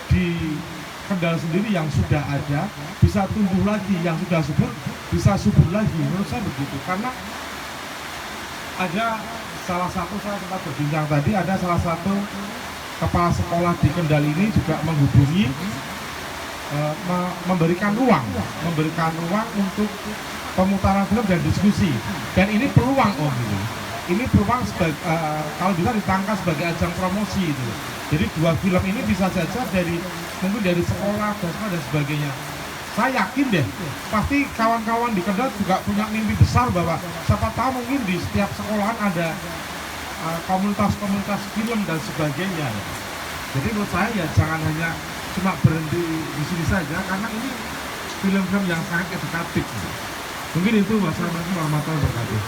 di Kendal sendiri yang sudah ada bisa tumbuh lagi, yang sudah subur bisa subur lagi, menurut saya begitu. Karena ada salah satu, saya sempat berbincang tadi, ada salah satu kepala sekolah di Kendal ini juga menghubungi, memberikan ruang untuk pemutaran film dan diskusi, dan ini peluang Om gitu. Ini peluang kalau bisa ditangkap sebagai ajang promosi itu. Jadi 2 film ini bisa saja mungkin dari sekolah dan sebagainya. Saya yakin deh, pasti kawan-kawan di Kendal juga punya mimpi besar bahwa siapa tahu mungkin di setiap sekolahan ada komunitas-komunitas film dan sebagainya. Jadi menurut saya ya jangan hanya cuma berhenti di sini saja, karena ini film-film yang sangat edukatif. Mungkin itu. Wassalamualaikum warahmatullahi wabarakatuh.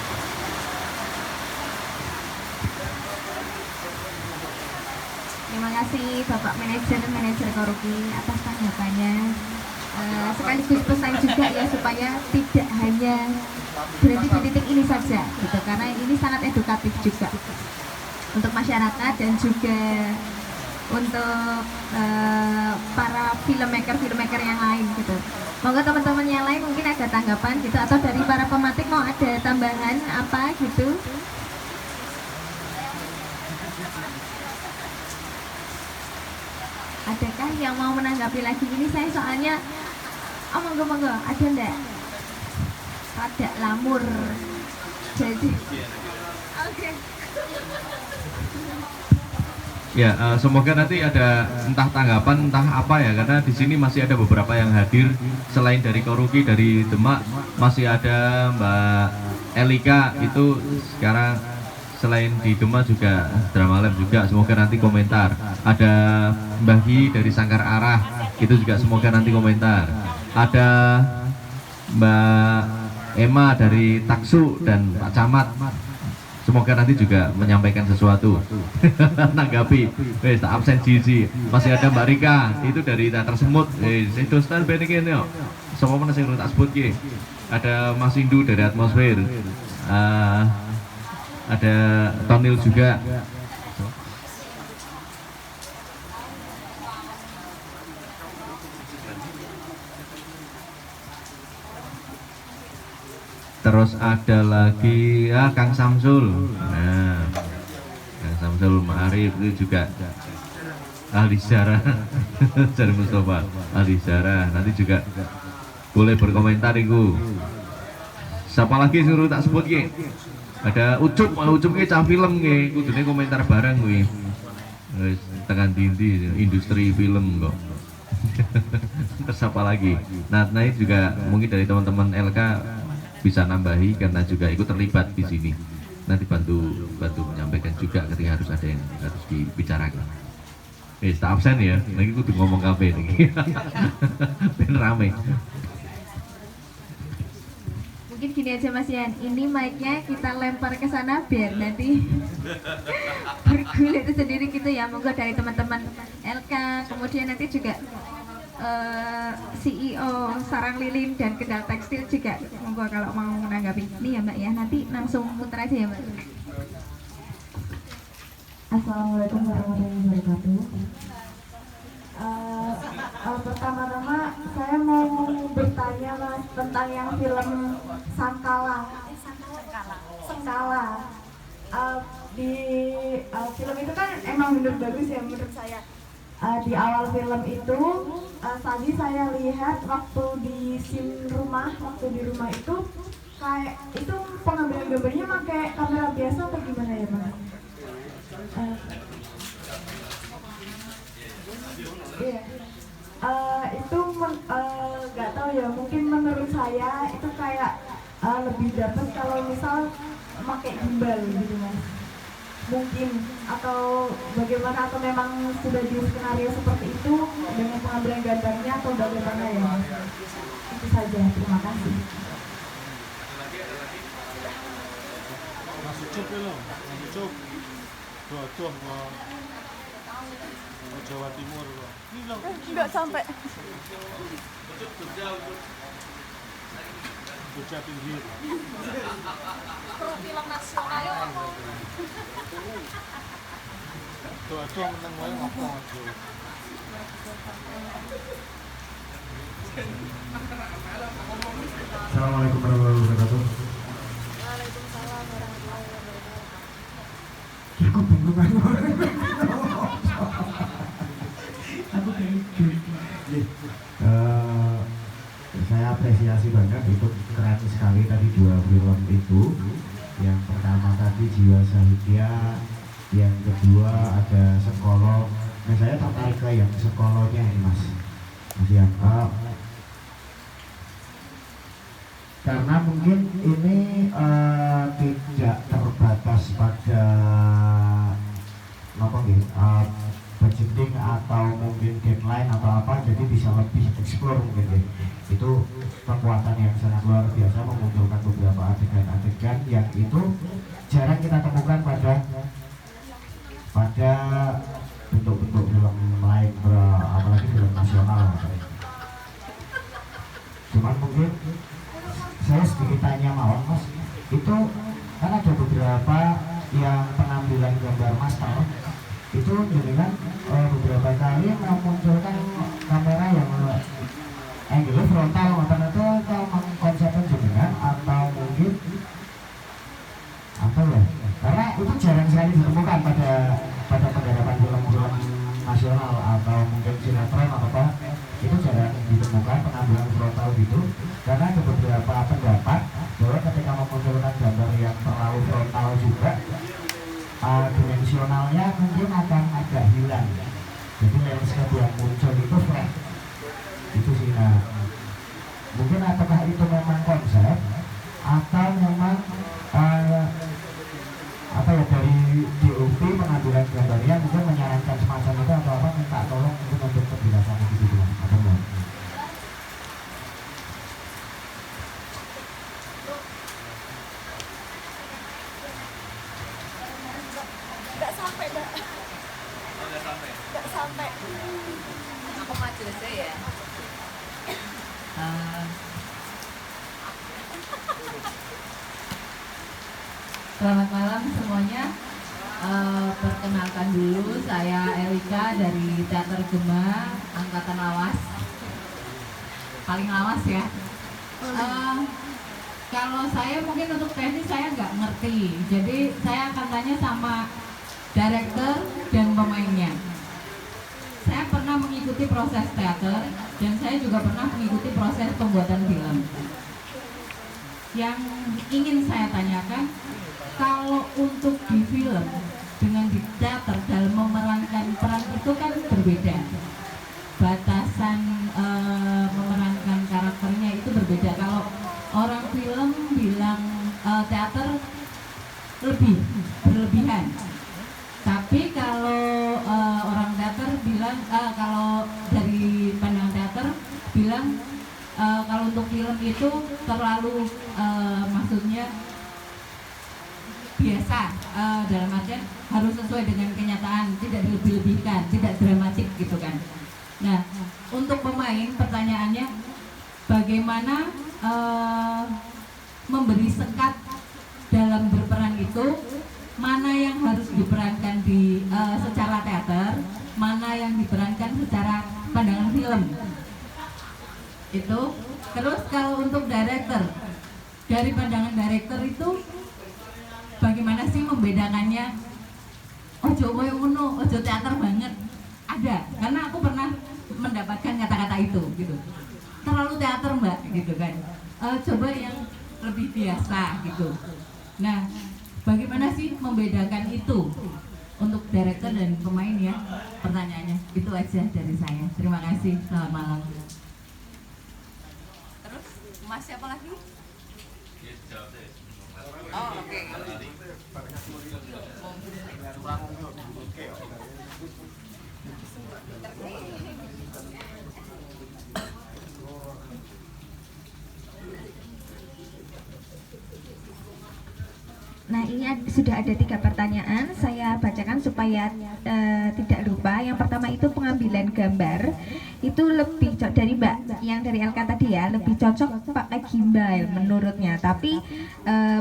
Terima kasih Bapak Manajer Koruki atas tanggapannya. Sekaligus pesan juga ya supaya tidak hanya berhenti di titik ini saja gitu, karena ini sangat edukatif juga untuk masyarakat dan juga untuk para filmmaker yang lain gitu. Monggo teman-teman yang lain mungkin ada tanggapan gitu, atau dari para pematik mau ada tambahan apa gitu. Adakah yang mau menanggapi lagi ini? Saya soalnya, monggo, ada enggak? Ada lamur. Jadi, oke. Ya, semoga nanti ada entah tanggapan, entah apa ya, karena di sini masih ada beberapa yang hadir selain dari Koruki, dari Demak, masih ada Mbak Elika itu sekarang selain di Demak juga Drama Lab juga, semoga nanti komentar. Ada Mbak Hi dari Sangkar Arah, itu juga semoga nanti komentar. Ada Mbak Emma dari Taksu dan Pak Camat, semoga nanti juga menyampaikan sesuatu. Nanggapi, tak absen Cici. Masih ada Mbak Rika, itu dari Teater Semut. Itu stand benikin yo. Semua mana sing tak sebut ki. Ada Mas Indu dari Atmosfer. Ada Tonil juga. Terus ada lagi Kang Samsul. Nah, Kang Samsul Ma'arif itu juga ahli sejarah. Dari Mustafa ahli sejarah. Nanti juga boleh berkomentar itu. Siapa lagi suruh tak sebut ki? Ada Ucup ki cah film ki, kudune komentar bareng kuwi. Wis tekan dindi industri film kok. Terus apa lagi? Nah, ini juga mungkin dari teman-teman LK bisa nambahi karena juga ikut terlibat di sini. Nanti bantu menyampaikan juga ketika harus ada yang harus dibicarakan. Tak absen ya, lagi kudu ngomong kafe nih. Ben rame. Mungkin gini aja Mas Yan, ini mic-nya kita lempar ke sana biar nanti bergulir itu sendiri gitu ya. Monggo dari teman-teman LK, kemudian nanti juga CEO Sarang Lilin dan Kendal Tekstil juga, monggo kalau mau menanggapi ini ya Mbak ya. Nanti langsung putar aja ya Mbak. Assalamualaikum warahmatullahi wabarakatuh. Pertama-tama saya mau bertanya Mas tentang yang film Sangkala. Di film itu kan emang bener bagus ya menurut saya. Di awal film itu tadi saya lihat waktu di scene rumah, itu kayak itu pengambilan gambarnya pakai kamera biasa atau gimana ya Mas? Iya. Itu nggak tahu ya, mungkin menurut saya itu kayak lebih dapat kalau misal pakai gimbal gitu Mas, mungkin, atau bagaimana, atau memang sudah di skenario seperti itu dengan pengambilan gambarnya atau bagaimana ya Mas? Itu saja, terima kasih. Masuk cup lo, masuk cup, Jawa Timur. Enggak sampai. Jogja pinggir. Film nasional. Doa-doa meneng wae ngopo aja. Assalamualaikum warahmatullahi wabarakatuh. Waalaikumsalam warahmatullahi wabarakatuh. Aku bingung aku saya apresiasi banget, itu keren sekali tadi dua film itu. Yang pertama tadi Jiwa Sahidya, yang kedua ada Sekolok. Nah, saya tertarik ke yang Sekoloknya ini Mas Yanto, karena mungkin ini tidak terbatas pada apa gitu, budgeting atau mungkin deadline atau apa, jadi bisa lebih explore mungkin ya. Itu kekuatan yang sangat luar biasa, memunculkan beberapa adegan-adegan yang itu jarang kita temukan pada bentuk-bentuk film lain, apalagi film nasional. Cuman mungkin saya sedikit tanya mawon Mas, itu kan ada beberapa yang pengambilan gambar master itu jenengan beberapa kali memunculkan kamera yang angle frontal ngoten itu konsepnya jenengan atau mungkin apa ya, karena itu jarang sekali ditemukan pada penggarapan film-film nasional atau mungkin sinetron atau apa, itu jarang ditemukan pengambilan frontal gitu, karena ada beberapa pendapat bahwa ketika memunculkan gambar yang terlalu frontal juga dimensionalnya mungkin akan agak hilang, jadi landscape yang muncul itu flat itu sih. Nah, mungkin apakah itu memang konsep atau memang apa ya, dari DOP pengambilan gambarnya mungkin menyarankan semacam itu atau apa, minta tolong mungkin untuk penjelasan itu dulu atau enggak? Nggak sampai, Mbak. Nggak sampai. Aku maju aja ya. Selamat malam semuanya. Perkenalkan dulu, saya Elika dari Teater Gema, Angkatan Lawas. Paling lawas ya. Kalau saya mungkin untuk teknis saya nggak ngerti, jadi saya akan tanya sama director dan pemainnya. Saya pernah mengikuti proses teater dan saya juga pernah mengikuti proses pembuatan film. Yang ingin saya tanyakan, kalau untuk di film dengan di teater dalam memerankan peran itu kan berbeda. Batasan memerankan karakternya itu berbeda. Kalau orang film bilang teater lebih berlebihan. Tapi kalau orang teater bilang, kalau dari pandangan teater bilang kalau untuk film itu terlalu maksudnya biasa, dalam artian harus sesuai dengan kenyataan, tidak dilebih-lebihkan, tidak dramatik gitu kan. Nah, untuk pemain pertanyaannya bagaimana memberi sekat dalam berperan itu, mana yang harus diperankan di secara teater, mana yang diperankan secara pandangan film. Itu. Terus kalau untuk director, dari pandangan director itu bagaimana sih membedakannya? Ojo koyo ngono, ojo teater banget. Ada, karena aku pernah mendapatkan kata-kata itu gitu. Terlalu teater Mbak gitu kan. Coba yang lebih biasa gitu. Nah, bagaimana sih membedakan itu untuk director dan pemain ya? Pertanyaannya itu aja dari saya. Terima kasih. Selamat malam. Terus Mas siapa lagi? Oh, oke. Nah, Nah, ini sudah ada 3 pertanyaan, saya bacakan supaya tidak lupa. Yang pertama itu pengambilan gambar itu lebih dari Mbak yang dari LK tadi ya, lebih cocok pakai gimbal menurutnya. Tapi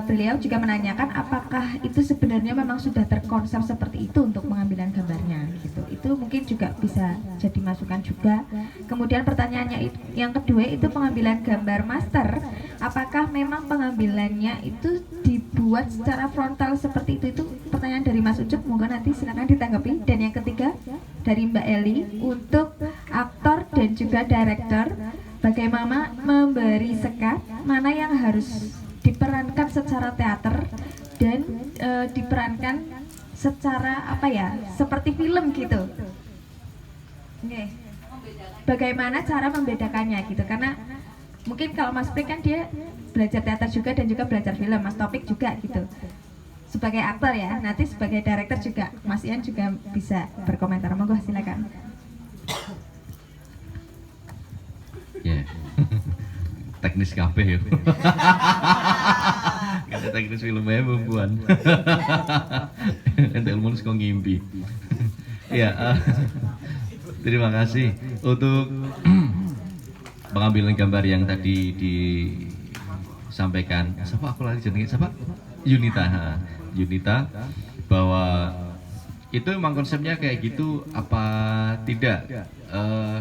beliau juga menanyakan apakah itu sebenarnya memang sudah terkonsep seperti itu untuk pengambilan gambarnya gitu. Itu mungkin juga bisa jadi masukan juga. Kemudian pertanyaannya yang kedua itu pengambilan gambar master, apakah memang pengambilannya itu dibuat secara frontal seperti itu pertanyaan dari Mas Ucup, monggo nanti silakan ditanggapi. Dan yang ketiga dari Mbak Eli, untuk aktor dan juga direktur, bagaimana memberi sekat mana yang harus diperankan secara teater dan diperankan secara apa ya, seperti film gitu. Oke. Bagaimana cara membedakannya gitu, karena mungkin kalau Mas Prik kan dia belajar teater juga dan juga belajar film, Mas Topik juga gitu sebagai aktor ya, nanti sebagai director juga Mas Ian juga bisa berkomentar, monggo silakan. Ya, teknis kabeh ya. Kata teknis filmnya perempuan. Ente ilmu kok ngimpi. Ya, terima kasih untuk pengambilan gambar yang tadi disampaikan. Siapa aku lagi jenenge siapa? Yunita, bahwa itu memang konsepnya kayak gitu apa tidak?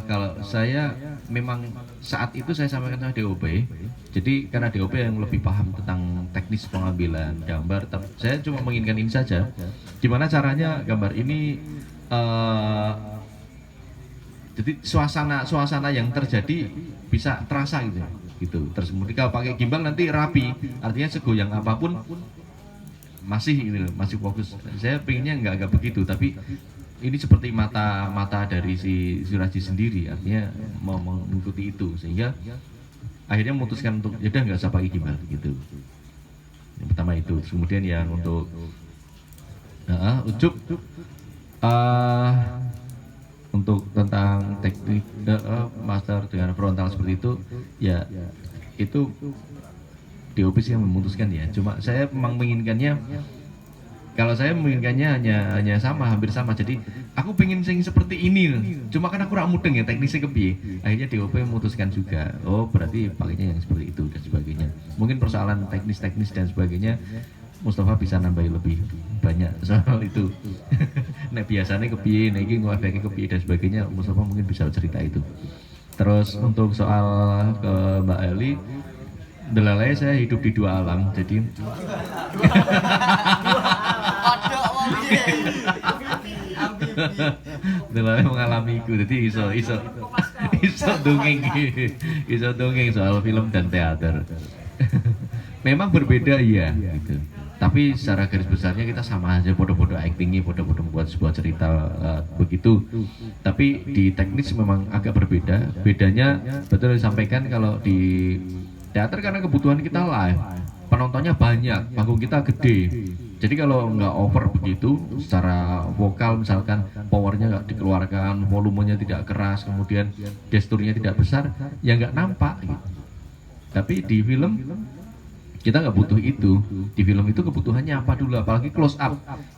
Kalau saya memang saat itu saya sampaikan sama DOP, jadi karena DOP yang lebih paham tentang teknis pengambilan gambar, saya cuma menginginkan ini saja, gimana caranya gambar ini jadi suasana yang terjadi bisa terasa gitu. Terus kemudian kalau pakai gimbal nanti rapi, artinya segoyang apapun masih masih fokus. Saya pengennya nggak begitu, tapi ini seperti mata dari si Suraji sendiri, artinya mau mengikuti itu, sehingga akhirnya memutuskan untuk yaudah nggak usah pakai gimbal gitu. Yang pertama itu. Kemudian yang untuk Ucup untuk tentang teknik master dengan frontal seperti itu, ya itu DOP sih yang memutuskan ya. Cuma saya memang menginginkannya, kalau saya menginginkannya hanya hampir sama. Jadi aku pengen sing seperti ini, cuma kan aku kurang mudeng ya teknisnya kepiye. Akhirnya DOP memutuskan juga, oh berarti pakainya yang seperti itu dan sebagainya. Mungkin persoalan teknis dan sebagainya Mustafa bisa nambahin lebih banyak soal itu. Nah biasanya kepiye, nah ini ngefeknya kepiye dan sebagainya, Mustafa mungkin bisa cerita itu. Terus untuk soal ke Mbak Eli, delalai saya hidup di 2 alam, jadi delalai mengalami itu, jadi iso dongeng soal film dan teater. Memang berbeda ya, gitu. Tapi secara garis besarnya kita sama aja, podo-podo actingnya, podo-podo membuat sebuah cerita begitu. Tapi di teknis memang agak berbeda. Bedanya betul disampaikan kalau di teater karena kebutuhan kita live, penontonnya banyak, panggung kita gede. Jadi kalau nggak over begitu, secara vokal misalkan powernya nggak dikeluarkan, volumenya tidak keras, kemudian gesturnya tidak besar, ya nggak nampak. Gitu. Tapi di film kita nggak butuh itu. Di film itu kebutuhannya apa dulu, apalagi close up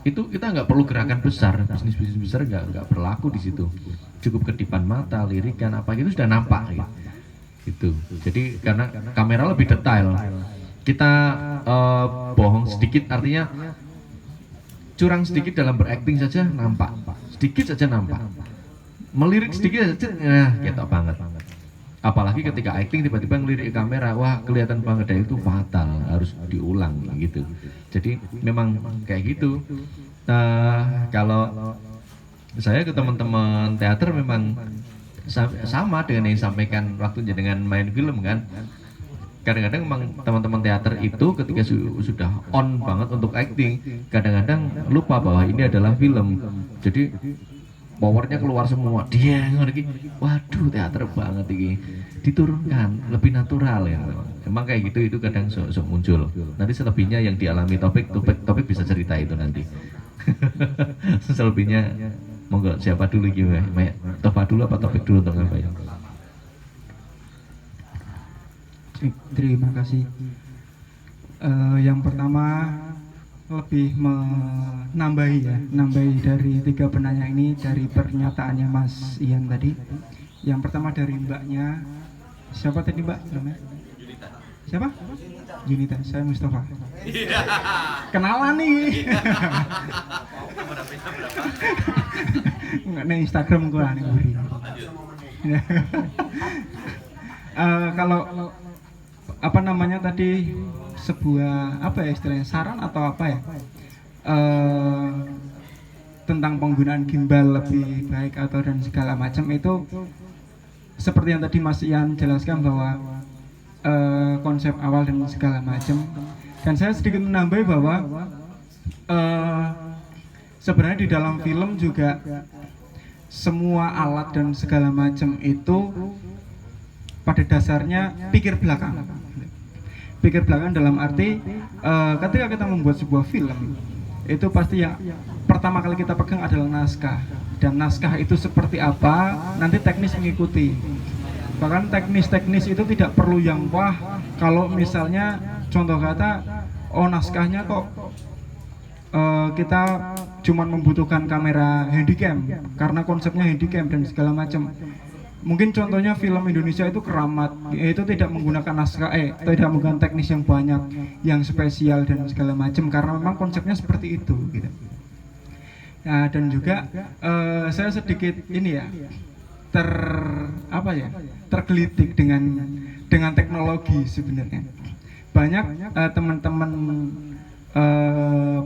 itu kita nggak perlu gerakan besar, bisnis besar nggak berlaku di situ. Cukup kedipan mata, lirikan apa gitu sudah nampak gitu. Jadi karena kamera lebih detail, kita bohong sedikit, artinya curang sedikit dalam berakting saja nampak, sedikit saja nampak, melirik sedikit saja ketok banget. Apalagi ketika acting tiba-tiba ngelirik kamera, wah kelihatan banget, dan itu fatal, harus diulang gitu. Jadi memang kayak gitu. Nah kalau saya ke teman-teman teater memang sama dengan yang disampaikan waktu dengan main film kan. Kadang-kadang memang teman-teman teater itu ketika sudah on banget untuk acting, kadang-kadang lupa bahwa ini adalah film. Jadi powernya keluar semua, dia ngerti, waduh teater banget ini, diturunkan lebih natural ya. Emang kayak gitu, itu kadang sok muncul. Nanti selebihnya yang dialami Topik bisa cerita itu nanti. Selebihnya monggo, siapa dulu gimana? Topa dulu apa Topik dulu untuk apa ya? Terima kasih. Yang pertama lebih menambahi ya, nambahi dari 3 penanya ini dari pernyataannya Mas Ian tadi. Yang pertama dari mbaknya, siapa tadi mbak namanya? Siapa? Junita, saya Mustafa. Kenalan nih. Nggak nih Instagram gue nih Buri. Kalau apa namanya tadi sebuah apa ya istilahnya saran atau apa ya tentang penggunaan gimbal lebih baik atau dan segala macam itu seperti yang tadi Mas Ian jelaskan bahwa konsep awal dan segala macam, dan saya sedikit menambah bahwa sebenarnya di dalam film juga semua alat dan segala macam itu pada dasarnya pikir belakang dalam arti ketika kita membuat sebuah film itu pasti yang pertama kali kita pegang adalah naskah, dan naskah itu seperti apa nanti teknis mengikuti. Bahkan teknis itu tidak perlu yang wah, kalau misalnya contoh kata oh naskahnya kok kita cuman membutuhkan kamera handycam karena konsepnya handycam dan segala macam. Mungkin contohnya film Indonesia itu Keramat, itu tidak menggunakan naskah, tidak menggunakan teknis yang banyak, yang spesial dan segala macam karena memang konsepnya seperti itu gitu. Nah, dan juga saya sedikit ini ya tergelitik dengan teknologi sebenarnya. Banyak teman-teman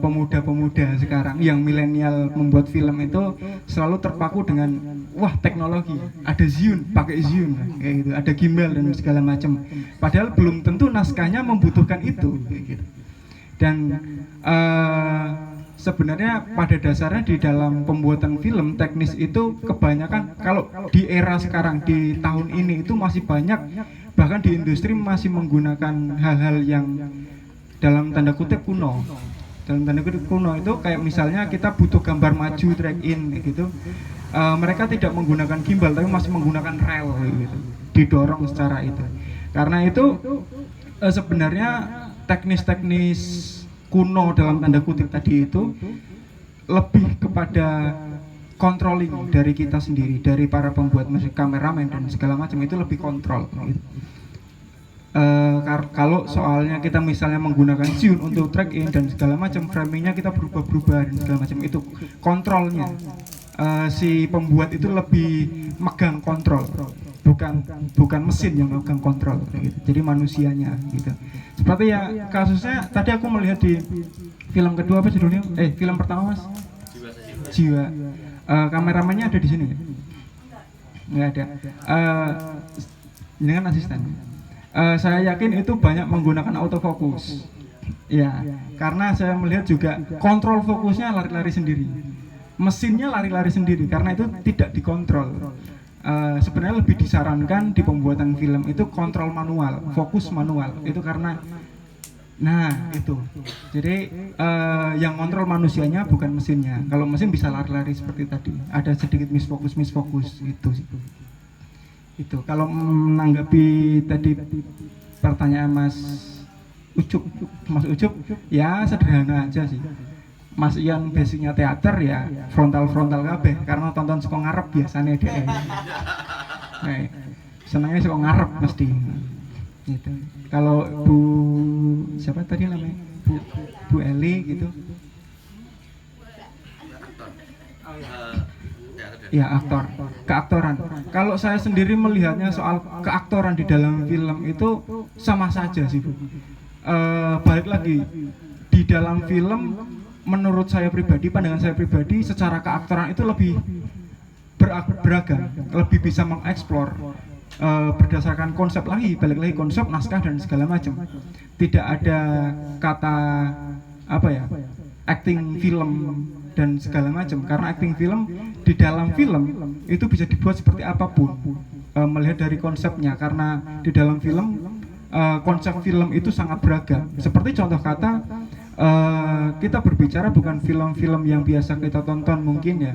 pemuda-pemuda sekarang yang milenial membuat film itu selalu terpaku dengan wah teknologi, ada zoom, pakai zoom kayak gitu, ada gimbal dan segala macam. Padahal belum tentu naskahnya membutuhkan itu kayak gitu. Dan sebenarnya pada dasarnya di dalam pembuatan film teknis itu kebanyakan kalau di era sekarang di tahun ini itu masih banyak, bahkan di industri masih menggunakan hal-hal yang dalam tanda kutip kuno. Dalam tanda kutip kuno itu kayak misalnya kita butuh gambar maju drag in gitu. Mereka tidak menggunakan gimbal tapi masih menggunakan rel gitu. Didorong secara itu. Karena itu sebenarnya teknis-teknis kuno dalam tanda kutip tadi itu lebih kepada controlling dari kita sendiri, dari para pembuat musik, kameramen dan segala macam itu lebih kontrol gitu. Kalau soalnya kita misalnya menggunakan zoom untuk track in dan segala macam, framingnya kita berubah-berubah dan segala macam, itu kontrolnya si pembuat itu lebih megang kontrol, bukan mesin yang megang kontrol gitu. Jadi manusianya gitu. Seperti ya kasusnya tadi aku melihat di film kedua apa judulnya? Film pertama Mas? Jiwa. Kameramennya ada di sini nggak ada. Ini kan asisten. Saya yakin itu banyak menggunakan autofocus. Ya, karena saya melihat juga kontrol fokusnya lari-lari sendiri. Mesinnya lari-lari sendiri karena itu tidak dikontrol. Sebenarnya lebih disarankan di pembuatan film itu kontrol manual, fokus manual. Itu karena itu. Jadi yang kontrol manusianya bukan mesinnya. Kalau mesin bisa lari-lari seperti tadi. Ada sedikit misfokus itu sih. Itu kalau menanggapi tadi pertanyaan Mas Ucup ya sederhana aja sih. Mas Ian basicnya teater ya frontal kabeh karena tonton suka ngarep biasanya deh. Senangnya suka ngarep mesti. Gitu. Kalau Bu siapa tadi namanya? Bu Eli gitu. Ya keaktoran. Kalau saya sendiri melihatnya soal keaktoran di dalam film itu sama saja sih Bu. Balik lagi di dalam film menurut saya pribadi, pandangan saya pribadi secara keaktoran itu lebih beragam, lebih bisa mengeksplor berdasarkan konsep lagi, balik lagi konsep, naskah dan segala macam. Tidak ada kata acting film dan segala macam, karena acting film di dalam film itu bisa dibuat seperti apapun melihat dari konsepnya, karena di dalam film konsep film itu sangat beragam. Seperti contoh kata kita berbicara bukan film-film yang biasa kita tonton mungkin ya,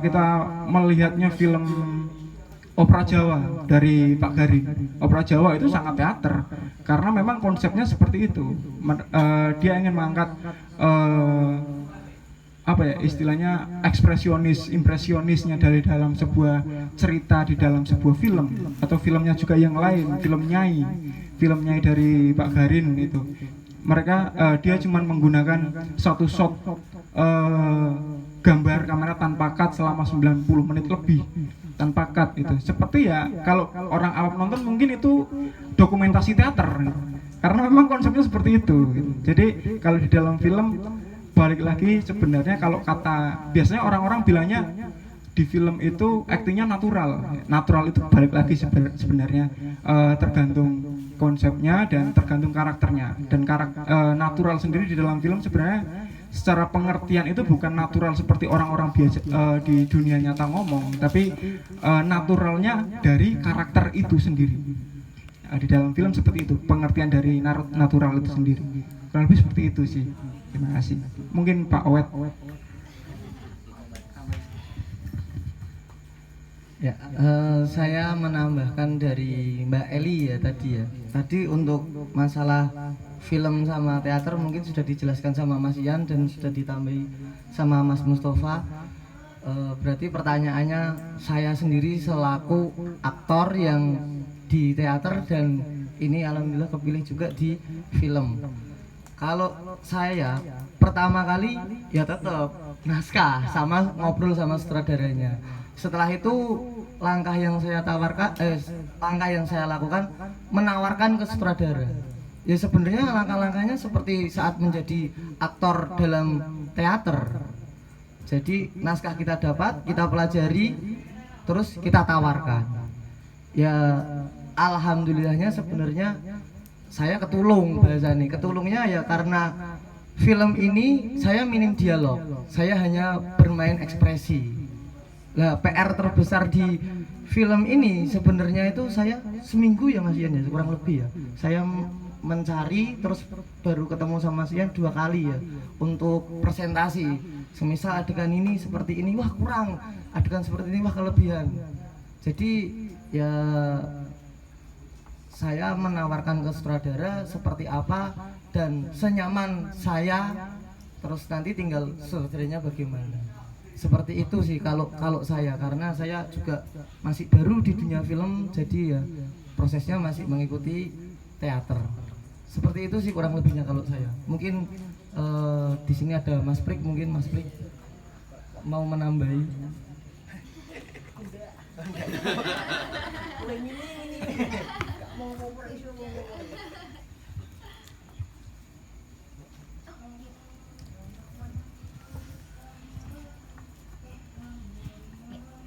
kita melihatnya film opera Jawa dari Pak Garin. Opera Jawa itu sangat teater karena memang konsepnya seperti itu. Dia ingin mengangkat apa ya istilahnya ekspresionis, impresionisnya dari dalam sebuah cerita di dalam sebuah film, atau filmnya juga yang lain, film Nyai dari Pak Garin itu. Mereka dia cuma menggunakan satu shot gambar kamera tanpa cut selama 90 menit lebih tanpa cut itu. Seperti ya kalau orang awam nonton mungkin itu dokumentasi teater gitu. Karena memang konsepnya seperti itu gitu. Jadi kalau di dalam film balik lagi sebenarnya kalau kata biasanya orang-orang bilangnya di film itu aktingnya natural itu balik lagi sebenarnya tergantung konsepnya dan tergantung karakternya. Dan natural sendiri di dalam film sebenarnya secara pengertian itu bukan natural seperti orang-orang biasa di dunia nyata ngomong, tapi naturalnya dari karakter itu sendiri. Di dalam film seperti itu pengertian dari natural itu sendiri. Kurang lebih seperti itu sih. Terima kasih. Mungkin Pak Owet. Ya, saya menambahkan dari Mbak Eli ya tadi ya. Tadi untuk masalah film sama teater mungkin sudah dijelaskan sama Mas Ian dan sudah ditambahi sama Mas Mustafa. Berarti pertanyaannya saya sendiri selaku aktor yang di teater dan ini alhamdulillah kepilih juga di film. Kalau saya pertama kali ya tetap naskah sama ngobrol sama sutradaranya. Setelah itu langkah yang saya lakukan menawarkan ke sutradara. Ya sebenarnya langkah-langkahnya seperti saat menjadi aktor dalam teater. Jadi naskah kita dapat, kita pelajari, terus kita tawarkan. Ya alhamdulillahnya sebenarnya saya ketulung bahasanya. Ketulungnya ya karena film ini saya minim dialog, saya hanya bermain ekspresi. Nah, PR terbesar di film ini sebenarnya itu saya seminggu ya Mas Ian ya, kurang lebih ya. Saya mencari terus baru ketemu sama Mas Ian 2 kali ya untuk presentasi. Semisal adegan ini seperti ini, wah kurang. Adegan seperti ini, wah kelebihan. Jadi ya saya menawarkan ke sutradara seperti apa dan senyaman saya, terus nanti tinggal sutradaranya bagaimana. Seperti itu sih kalau saya, karena saya juga masih baru di dunia film, jadi ya prosesnya masih mengikuti teater. Seperti itu sih kurang lebihnya kalau saya. Mungkin di sini ada Mas Prik, mungkin Mas Prik mau menambahi.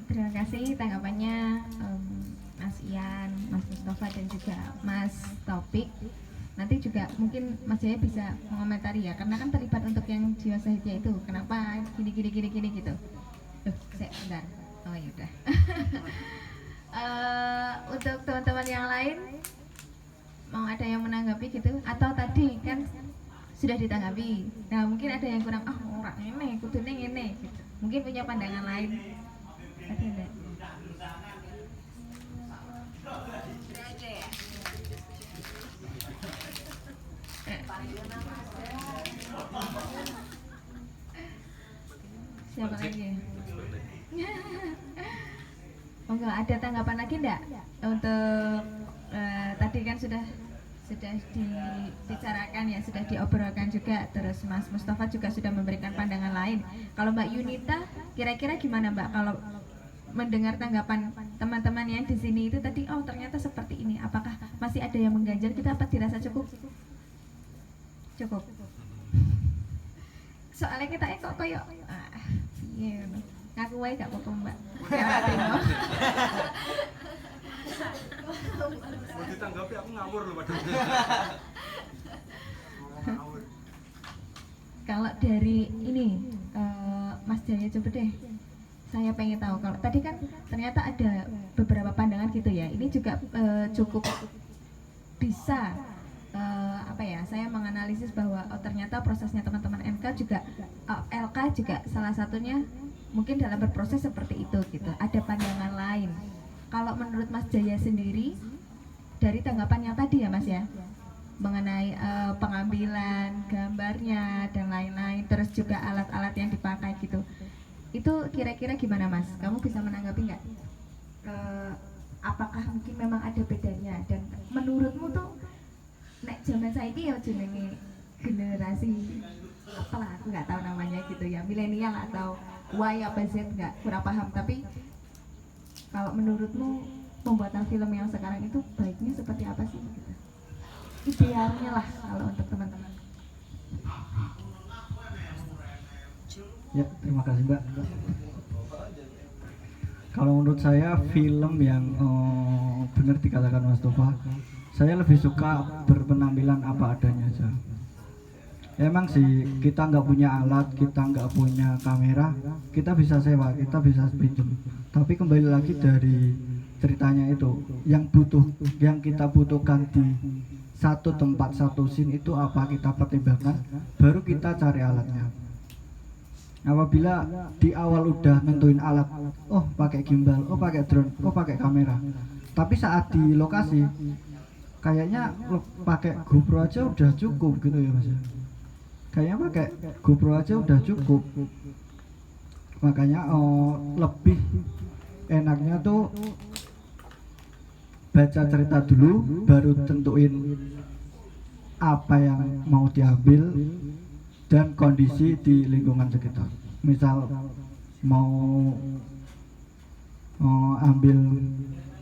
Terima kasih tanggapannya Mas Ian, Mas Mustafa dan juga Mas Taufik. Nanti juga mungkin Mas Jaya bisa mengomentari ya, karena kan terlibat untuk yang Jiwa Sahitya itu. Kenapa gini gitu? Sebentar. Oh ya udah. Untuk teman-teman yang lain mau ada yang menanggapi gitu, atau tadi kan sudah ditanggapi. Nah mungkin ada yang kurang, orang ini kudune ngene gitu. Mungkin punya pandangan lain. Ada enggak? Siapa lagi? Monggo, ada tanggapan lagi enggak untuk tadi kan sudah dibicarakan ya, sudah diobrolkan juga, terus Mas Mustafa juga sudah memberikan pandangan lain. Kalau Mbak Yunita, kira-kira gimana Mbak kalau mendengar tanggapan teman-teman yang di sini itu tadi, oh ternyata seperti ini, apakah masih ada yang mengganjal kita, apa dirasa cukup? Cukup. Soalnya kita kok koyo iya ngaku wae gak apa-apa Mbak. Mau ditanggapi aku ngawur loh padahal. Kalau dari ini Mas Jaya coba deh, saya pengen tahu, kalau tadi kan ternyata ada beberapa pandangan gitu ya, ini juga cukup bisa saya menganalisis bahwa ternyata prosesnya teman-teman LK juga salah satunya mungkin dalam berproses seperti itu gitu, ada pandangan lain. kalau menurut Mas Jaya sendiri dari tanggapan yang tadi ya Mas ya, mengenai pengambilan gambarnya dan lain-lain, terus juga alat-alat yang dipakai gitu, itu kira-kira gimana Mas? Kamu bisa menanggapi nggak? Apakah mungkin memang ada bedanya, dan menurutmu tuh nek zaman saiki ya jenenge generasi apalah, aku nggak tahu namanya gitu ya, milenial atau Y apa Z, nggak kurang paham, tapi kalau menurutmu pembuatan film yang sekarang itu baiknya seperti apa sih gitu? Idealnya lah kalau untuk teman-teman. Ya, terima kasih Mbak. Kalau menurut saya film yang benar dikatakan Mas Tova, saya lebih suka berpenampilan apa adanya aja. Emang sih kita nggak punya alat, kita nggak punya kamera, kita bisa sewa, kita bisa pinjam. Tapi kembali lagi dari ceritanya itu, yang kita butuhkan di satu tempat, satu scene itu apa kita pertimbangkan, baru kita cari alatnya. Apabila di awal udah nentuin alat, oh pakai gimbal, oh pakai drone, oh pakai kamera, tapi saat di lokasi kayaknya pakai GoPro aja udah cukup gitu ya Mas. Kayaknya pakai GoPro aja udah cukup. Makanya lebih enaknya tuh baca cerita dulu, baru tentuin apa yang mau diambil dan kondisi di lingkungan sekitar. Misal mau ambil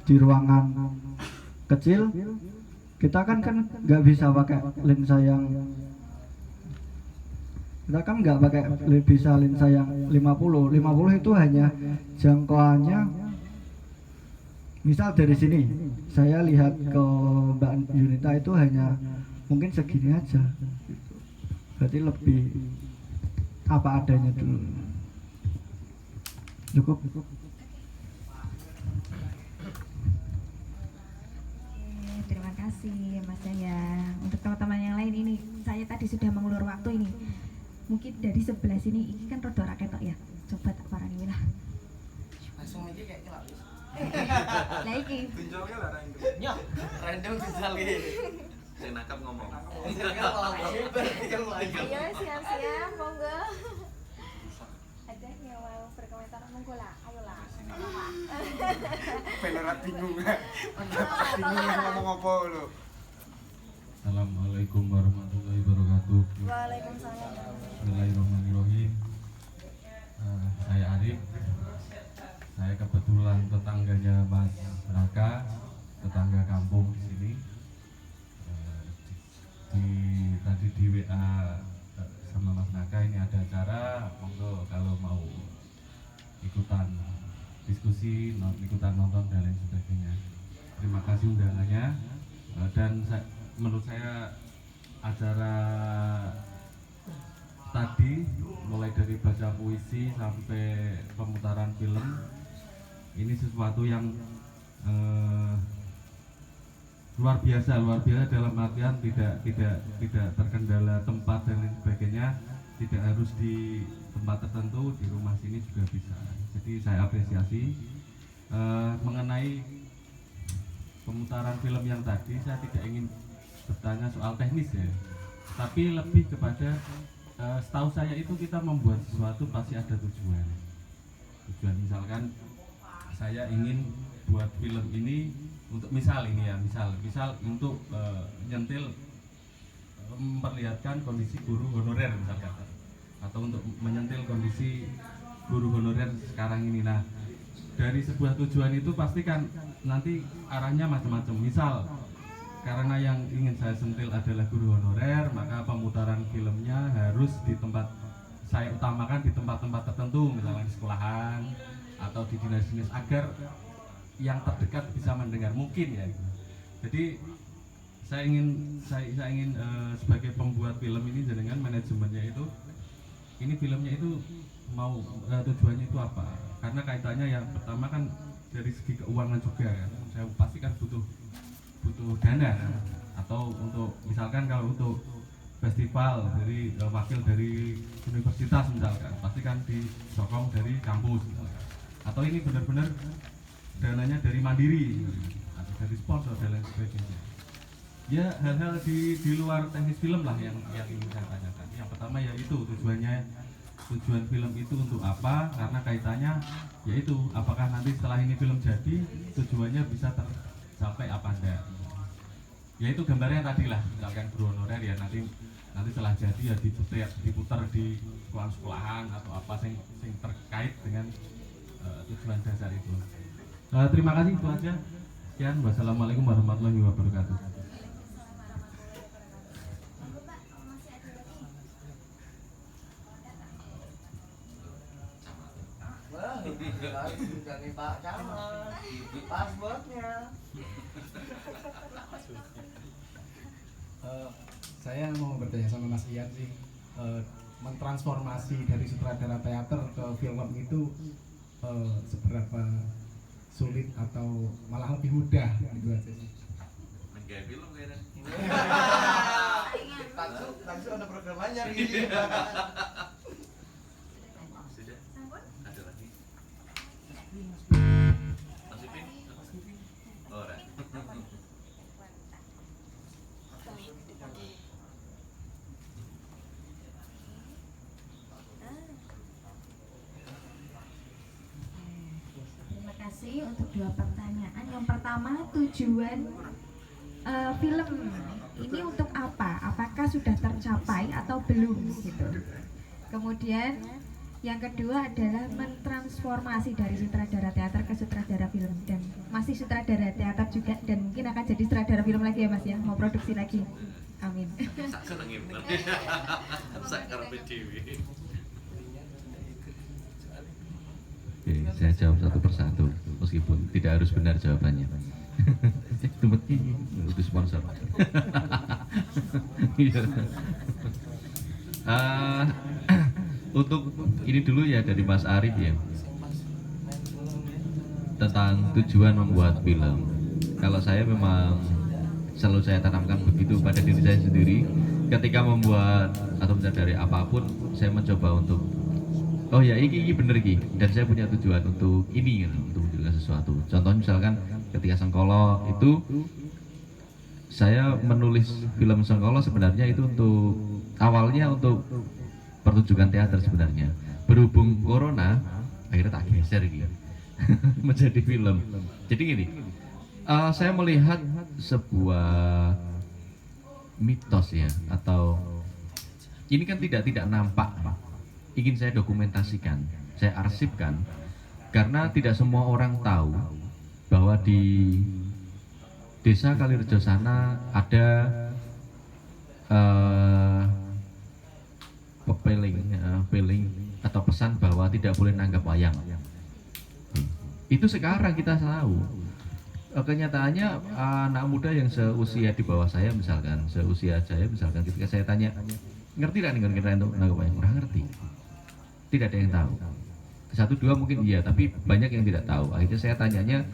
di ruangan kecil, kita kan nggak bisa pakai lensa yang bisa lensa yang 50 itu hanya jangkauannya. Misal dari sini saya lihat ke Mbak Yunita itu hanya mungkin segini aja, berarti lebih apa adanya dulu. Cukup. Terima kasih Mas Jaya. Untuk teman-teman yang lain ini, saya tadi sudah mengulur waktu ini. Mungkin dari sebelah sini, ini kan rodo raketok ya. Coba tak parani lah. Langsung aja kayak nyelak. Lah iki. Tunjuknya lah random. Random sekali. Yang nakap ngomong. Ayo siap-siap, monggo. Ada yang mau berkomentar, monggo lah, ayolah. Penerat bingung. Bingung ngomong apa lo. Assalamualaikum warahmatullahi wabarakatuh. Waalaikumsalam. Bismillahirrahmanirrahim. Saya Arif. Saya kebetulan tetangganya Mas Raka, tetangga kampung di sini. Tadi di WA sama Mas Raka ini ada acara, monggo kalau mau ikutan diskusi, ikutan nonton dan lain sebagainya. Terima kasih undangannya. Dan menurut saya acara tadi mulai dari baca puisi sampai pemutaran film ini sesuatu yang luar biasa dalam artian tidak terkendala tempat dan lain sebagainya, tidak harus di tempat tertentu, di rumah sini juga bisa. Jadi saya apresiasi. Mengenai pemutaran film yang tadi, saya tidak ingin bertanya soal teknis ya, tapi lebih kepada setahu saya itu kita membuat sesuatu pasti ada tujuan. Misalkan saya ingin buat film ini untuk misal untuk nyentil memperlihatkan kondisi guru honorer misalkan, atau untuk menyentil kondisi guru honorer sekarang ini. Nah, dari sebuah tujuan itu pasti kan nanti arahnya macam-macam. Misal karena yang ingin saya sentil adalah guru honorer, maka pemutaran filmnya harus di tempat, saya utamakan di tempat-tempat tertentu, misalnya di sekolahan atau di dinas-dinas, agar yang terdekat bisa mendengar mungkin ya. Jadi saya ingin sebagai pembuat film ini dengan manajemennya itu, ini filmnya itu mau tujuannya itu apa? Karena kaitannya yang pertama kan dari segi keuangan juga kan. Saya pasti kan butuh dana, atau untuk misalkan kalau untuk festival dari wakil dari universitas misalkan, pasti kan disokong dari kampus misalkan. Atau ini benar-benar dananya dari Mandiri atau dari sponsor dan lain sebagainya. Ya hal-hal di luar teknis film lah yang ingin saya tanyakan. Yang pertama yaitu tujuan film itu untuk apa, karena kaitannya yaitu apakah nanti setelah ini film jadi tujuannya bisa tercapai apa enggak. Yaitu gambarnya tadi lah, misalkan guru honorer ya nanti setelah jadi ya diputar di sekolahan atau apa yang terkait dengan tujuan dasar itu. Terima kasih, itu aja. Sekian, wassalamualaikum warahmatullahi wabarakatuh. Dari Pak Camat di passwordnya. Saya mau bertanya sama Mas Ian sih, mentransformasi dari sutradara teater ke film itu seberapa sulit atau malah lebih mudah gitu aja sih? Menggaya film kayaknya. Langsung ada programnya ini. Sudah? Ada lagi? Masukin? Ora. Terima kasih untuk dua pertanyaan. Yang pertama, tujuan film ini untuk apa? Apakah sudah tercapai atau belum gitu. Kemudian yang kedua adalah mentransformasi dari sutradara teater ke sutradara film, dan masih sutradara teater juga dan mungkin akan jadi sutradara film lagi ya Mas ya, mau produksi lagi. Amin. Sak senenge bener. Sak karepe dhewe. Oke, saya jawab satu persatu meskipun tidak harus benar jawabannya. Itu sponsor. Untuk ini dulu ya dari Mas Arif ya, tentang tujuan membuat film. Kalau saya memang selalu saya tanamkan begitu pada diri saya sendiri. Ketika membuat atau mencari apapun, saya mencoba untuk oh ya ini bener iki, dan saya punya tujuan untuk ini untuk menunjukkan sesuatu. Contohnya misalkan ketika Sengkolo itu saya menulis film Sengkolo sebenarnya itu untuk awalnya untuk pertunjukan teater sebenarnya. Berhubung corona akhirnya tak geser gitu menjadi film. Jadi gini, saya melihat sebuah mitos ya, atau ini kan tidak nampak, ingin saya dokumentasikan, saya arsipkan, karena tidak semua orang tahu bahwa di Desa Kalirejo sana ada pepeling atau pesan bahwa tidak boleh nanggap wayang. Itu sekarang kita tahu. Kenyataannya anak muda yang seusia di bawah saya misalkan, seusia saya misalkan, ketika saya tanya ngerti tidak nih kira-kira untuk nanggap wayang, kurang ngerti. Tidak ada yang tahu. Satu dua mungkin iya, tapi banyak yang tidak tahu. Akhirnya saya tanyanya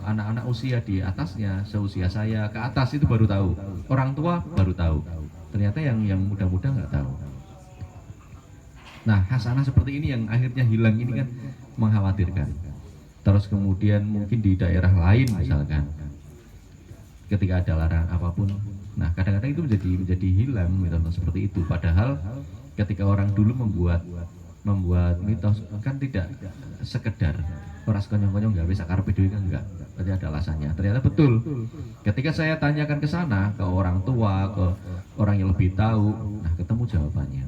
anak-anak usia di atasnya, seusia saya ke atas itu baru tahu. Orang tua baru tahu. Ternyata yang muda-muda nggak tahu. Nah, hasanah seperti ini yang akhirnya hilang ini kan mengkhawatirkan. Terus kemudian mungkin di daerah lain misalkan, ketika ada larangan apapun, nah kadang-kadang itu menjadi hilang mitos seperti itu. Padahal ketika orang dulu membuat mitos kan tidak sekedar orang konyong-konyong nggak bisa karepe dhewe kan enggak, berarti ada alasannya. Ternyata betul. Ketika saya tanyakan ke sana, ke orang tua, ke orang yang lebih tahu, nah ketemu jawabannya.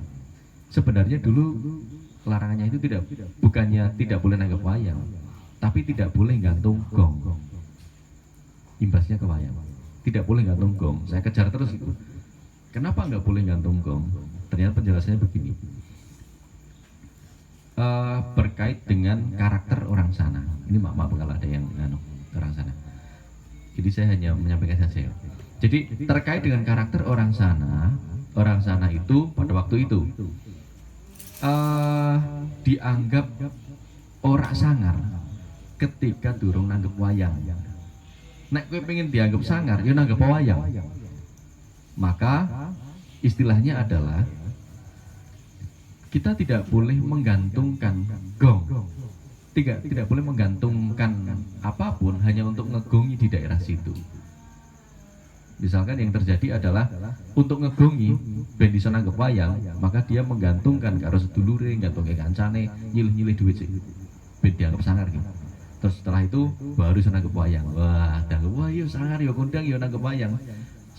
Sebenarnya dulu larangannya itu bukannya tidak boleh nanggap wayang, tapi tidak boleh gantung gong. Imbasnya ke wayang, tidak boleh gantung gong. Saya kejar terus itu. Kenapa nggak boleh gantung gong? Ternyata penjelasannya begini. Berkait dengan karakter orang sana. Ini maaf kalau ada yang orang sana. Jadi saya hanya menyampaikan saja. Jadi terkait dengan karakter orang sana itu pada waktu itu dianggap ora sangar ketika durung nanggep wayang. Nek kowe pengen dianggap sangar, ya nanggep wayang. Maka istilahnya adalah kita tidak boleh menggantungkan gong tidak boleh menggantungkan apapun hanya untuk ngegongi di daerah situ. Misalkan yang terjadi adalah untuk ngegongi ben iso nanggep wayang, maka dia menggantungkan karo sedulure, gantungke kancane, nyilih-nyilih duit sih. Ben dianggap sangar gitu. Terus setelah itu baru iso nanggep wayang. Wah, dianggap wah iya sangar ya kondang ya nanggep wayang.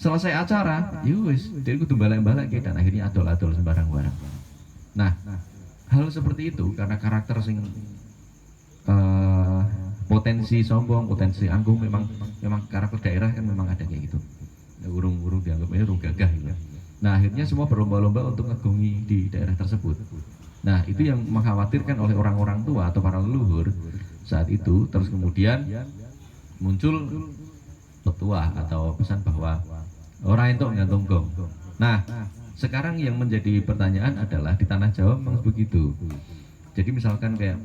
Selesai acara, ya wis, dia kudu balik-balik dan akhirnya adol-adol sembarang-barang. Nah, hal seperti itu karena karakter sing potensi sombong, potensi angkuh memang karakter daerah kan memang ada kayak gitu. Urung dianggap ini urung gagah gitu. Nah akhirnya semua berlomba-lomba untuk ngegongi di daerah tersebut. Nah itu yang mengkhawatirkan oleh orang-orang tua atau para leluhur saat itu. Terus kemudian muncul petua atau pesan bahwa orang itu ngantung gong. Nah sekarang yang menjadi pertanyaan adalah di tanah Jawa memang begitu. Jadi misalkan kayak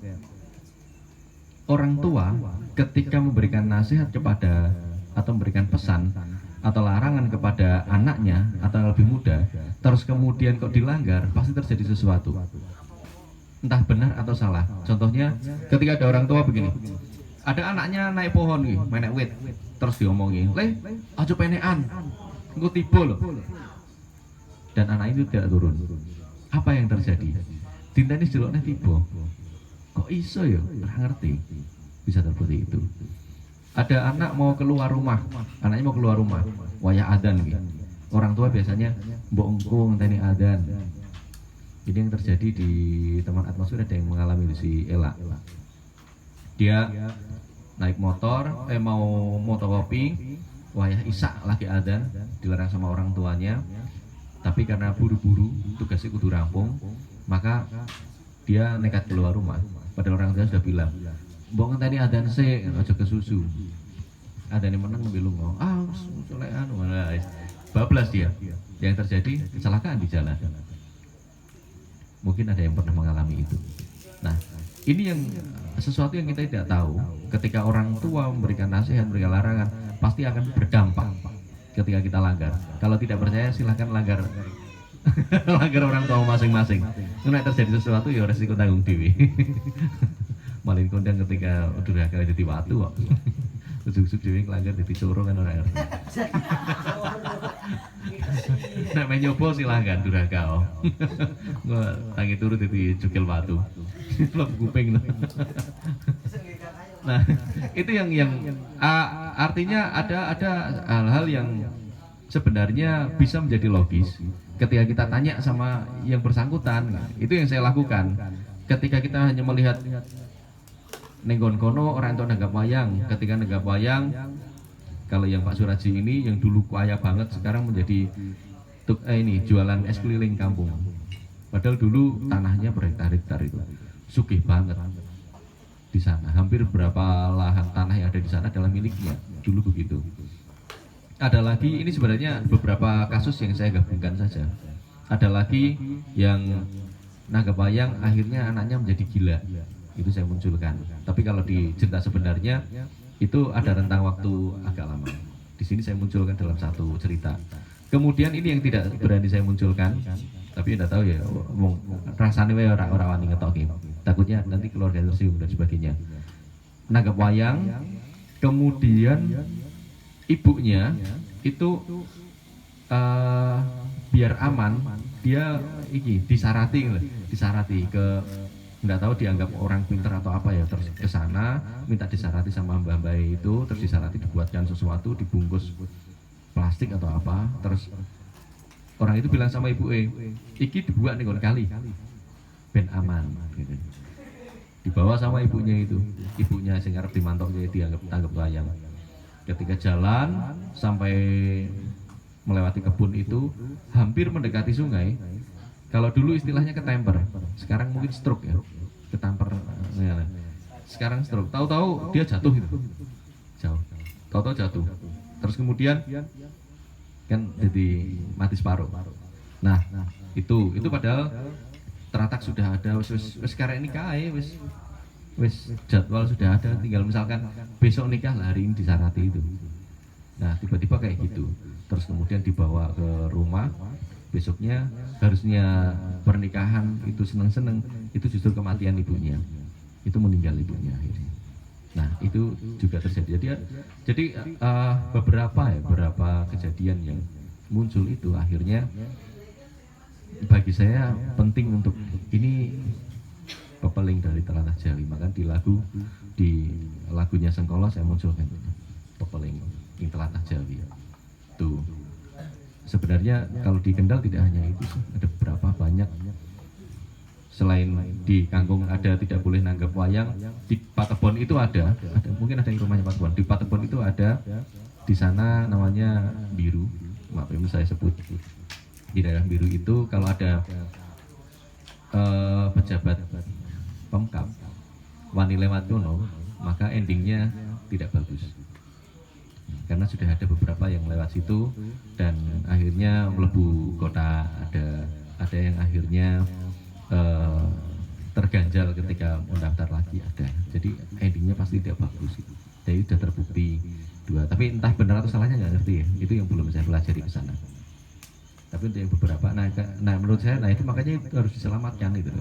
orang tua ketika memberikan nasihat kepada atau memberikan pesan atau larangan kepada anaknya atau yang lebih muda, terus kemudian kok dilanggar, pasti terjadi sesuatu. Entah benar atau salah. Contohnya ketika ada orang tua begini, ada anaknya naik pohon nih, menek wit, terus diomongi, "Le, aja penekan, engko tiba loh." Dan anak itu tidak turun. Apa yang terjadi? Dinteni delokne tiba. Kok iso ya? Ora ngerti. Bisa seperti itu. Ada anak mau keluar rumah, anaknya mau keluar rumah, wayah adzan gitu. Orang tua biasanya mbok engko ngenteni adzan. Jadi yang terjadi di teman atmosfer ada yang mengalami si Ela. Dia naik motor, mau motokopi, wayah isak lagi adzan, dilarang sama orang tuanya. Tapi karena buru-buru, tugasnya kudu rampung, maka dia nekat keluar rumah. Padahal orang tua sudah bilang, "Mbok ngenteni adzan sik, aja kesusu." Adzane menang ngambil lunga. Solekan malah bablas dia. Yang terjadi kecelakaan di jalan. Mungkin ada yang pernah mengalami itu. Nah, ini yang sesuatu yang kita tidak tahu. Ketika orang tua memberikan nasihat, memberikan larangan, pasti akan berdampak ketika kita langgar. Kalau tidak percaya silahkan langgar langgar orang tua masing-masing. Nek terjadi sesuatu ya resiko tanggung dewi. Malin kondang ketika durhaka dadi watu kok. Ujug-ujug dhewe nglanggar dadi coro kan ora ngerti. Nek men nyoba silahkan durhaka. Nggak tangi turu dadi jukil watu. Lep kuping. Nah, itu yang artinya ada hal-hal yang sebenarnya bisa menjadi logis ketika kita tanya sama yang bersangkutan. Itu yang saya lakukan ketika kita hanya melihat nenggon kono orang itu nanggap wayang. Ketika nanggap wayang, kalau yang Pak Suraji ini yang dulu kaya banget sekarang menjadi ini jualan es keliling kampung. Padahal dulu tanahnya berhektar-hektar itu sugih banget di sana. Hampir berapa lahan tanah yang ada di sana adalah miliknya dulu begitu. Ada lagi, ini sebenarnya beberapa kasus yang saya gabungkan saja. Ada lagi yang nanggap wayang akhirnya anaknya menjadi gila. Itu saya munculkan. Tapi kalau di cerita sebenarnya itu ada rentang waktu agak lama. Di sini saya munculkan dalam satu cerita. Kemudian ini yang tidak berani saya munculkan, tapi tidak tahu ya, rasanya orang wani ngetoki. Takutnya nanti keluarga tersinggung dan sebagainya. Nanggap wayang, kemudian ibunya itu biar aman, dia disarati ke, nggak tahu dianggap orang pintar atau apa ya, terus ke sana minta disarati sama mbah-mbah itu, terus disarati dibuatkan sesuatu, dibungkus plastik atau apa, terus orang itu bilang sama ibu iki dibuat nih kali ben aman gitu. Dibawa sama ibunya itu, ibunya sing arep dimantok dianggap tanggap wayang. Ketika jalan sampai melewati kebun itu hampir mendekati sungai. Kalau dulu istilahnya ketemper, sekarang mungkin stroke ya, ketamper. Sekarang stroke. Tahu-tahu dia jatuh itu, jauh. Tahu-tahu jatuh. Terus kemudian kan jadi mati separuh. Nah, itu padahal teratak sudah ada, wis sekarang ini kae wis jadwal sudah ada, tinggal misalkan besok nikah lah, hari ini disarati itu. Nah, tiba-tiba kayak gitu. Terus kemudian dibawa ke rumah. Besoknya harusnya pernikahan itu seneng-seneng, itu justru kematian ibunya. itu meninggal ibunya akhirnya. Nah itu juga terjadi. Jadi beberapa kejadian yang muncul itu akhirnya bagi saya penting untuk ini pepeling dari telatah Jawi. Maka di lagunya Sengkolo saya munculkan pepeling ing telatah Jawi. Tuh sebenarnya kalau di Kendal tidak hanya itu sih, ada beberapa banyak. Selain di Kangkung ada tidak boleh nanggap wayang, di Patebon itu ada mungkin ada yang rumahnya Patebon. Di Patebon itu ada, di sana namanya Biru, maaf ini saya sebut. Di daerah Biru itu kalau ada pejabat Pemkab wani lewat kono, maka endingnya tidak bagus. Karena sudah ada beberapa yang lewat situ dan akhirnya melebu kota, ada yang akhirnya terganjal ketika mendaftar lagi ada. Jadi endingnya pasti tidak bagus. Jadi sudah terbukti dua. Tapi entah benar atau salahnya nggak ngerti ya. Itu yang belum saya pelajari ke sana. Tapi untuk yang beberapa, nah menurut saya, nah itu makanya itu harus diselamatkan itu,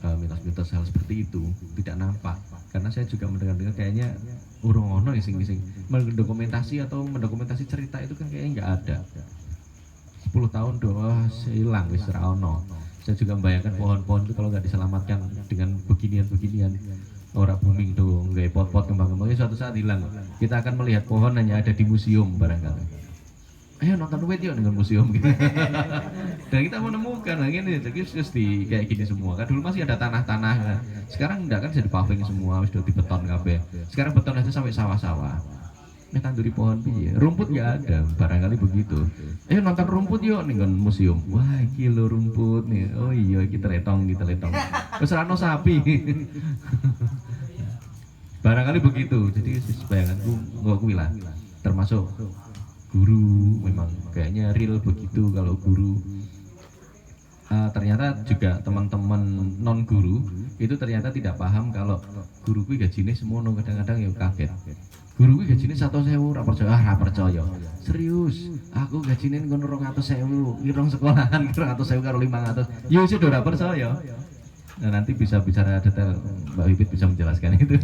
mitos-mitos hal seperti itu tidak nampak. Karena saya juga mendengar kayaknya urung ono ising-ising mendokumentasi cerita itu kan kayaknya nggak ada. 10 tahun doang hilang wis ra ono. Saya juga membayangkan pohon-pohon itu kalau nggak diselamatkan dengan beginian ora booming dong, nggak pot-pot kembang-kembangnya suatu saat hilang. Kita akan melihat pohon hanya ada di museum barangkali. Ayo nonton wet yuk dengan museum gitu. Dan kita menemukan ini terus di kayak gini semua. Kan dulu masih ada tanah-tanah kan. Sekarang enggak kan jadi paving semua, sudah dibeton kabeh. Sekarang beton aja sampai sawah-sawah. Ini tanduri pohon piye? Rumput nggak ada, barangkali begitu. Ayo nonton rumput yuk dengan museum. Wah, iki lho rumput nih. Oh iya, kita letong. Wis ra ono sapi. Barangkali begitu. Jadi bayanganku gua kuwi lah. Termasuk guru, memang kayaknya real begitu kalau guru. Ternyata juga teman-teman non guru itu ternyata tidak paham kalau guru kuwi gajine semono, kadang-kadang ya kaget. Guru kuwi gajine 100.000, ora percaya. Serius, aku gajine ngono 200.000, irung sekolahan 200.000 karo 500. Ya wis ora percaya. Nah, nanti bisa bicara detail, Mbak Wibit bisa menjelaskan itu.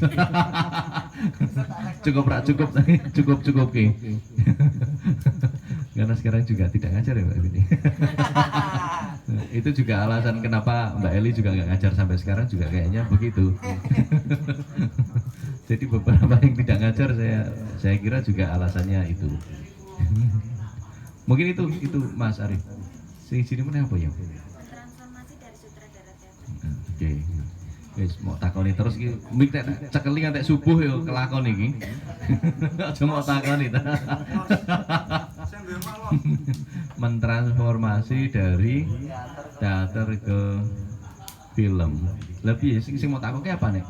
cukup Ki. Karena sekarang juga tidak ngajar ya Mbak Wibit. Itu juga alasan kenapa Mbak Eli juga nggak ngajar sampai sekarang juga kayaknya begitu. Jadi beberapa yang tidak ngajar saya kira juga alasannya itu. Mungkin itu Mas Arif. Sini mana apa ya? Oke. Wis mau takoni terus iki mik tek cekeli nganti subuh ya kelakon iki. Aja mau takoni ta. Mentransformasi dari teater ke film. Lebih sing mau takoke apa nih?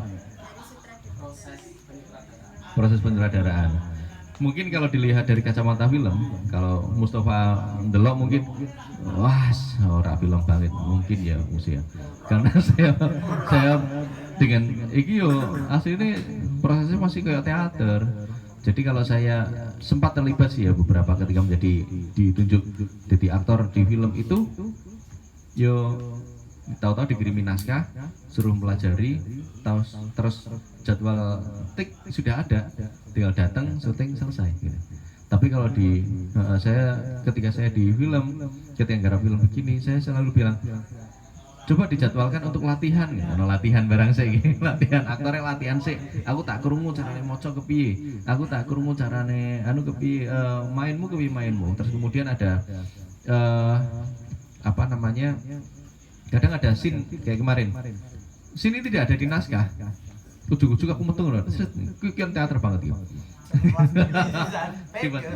Proses penyutradaraan. Mungkin kalau dilihat dari kacamata film, kalau Mustafa ndelok mungkin wah ora film banget mungkin ya musia. Karena saya dengan iki yo aslinya prosesnya masih kayak teater. Jadi kalau saya sempat terlibat sih ya beberapa ketika ditunjuk jadi aktor di film itu, yo tahu-tahu dikirimi naskah, suruh melajari, terus jadwal tik sudah ada, tinggal datang, syuting selesai. Gitu. Tapi kalau ketika saya di film, ketika garap film begini, saya selalu bilang, coba dijadwalkan untuk latihan, latihan barang saya, latihan aktornya latihan sih. Aku tak krungu carane moco kepiye, aku tak krungu carane kepiye, mainmu. Terus kemudian ada kadang ada scene kayak kemarin. Scene ini tidak ada di naskah. Ujug-ujug aku metu ngono. Kian teater banget iki.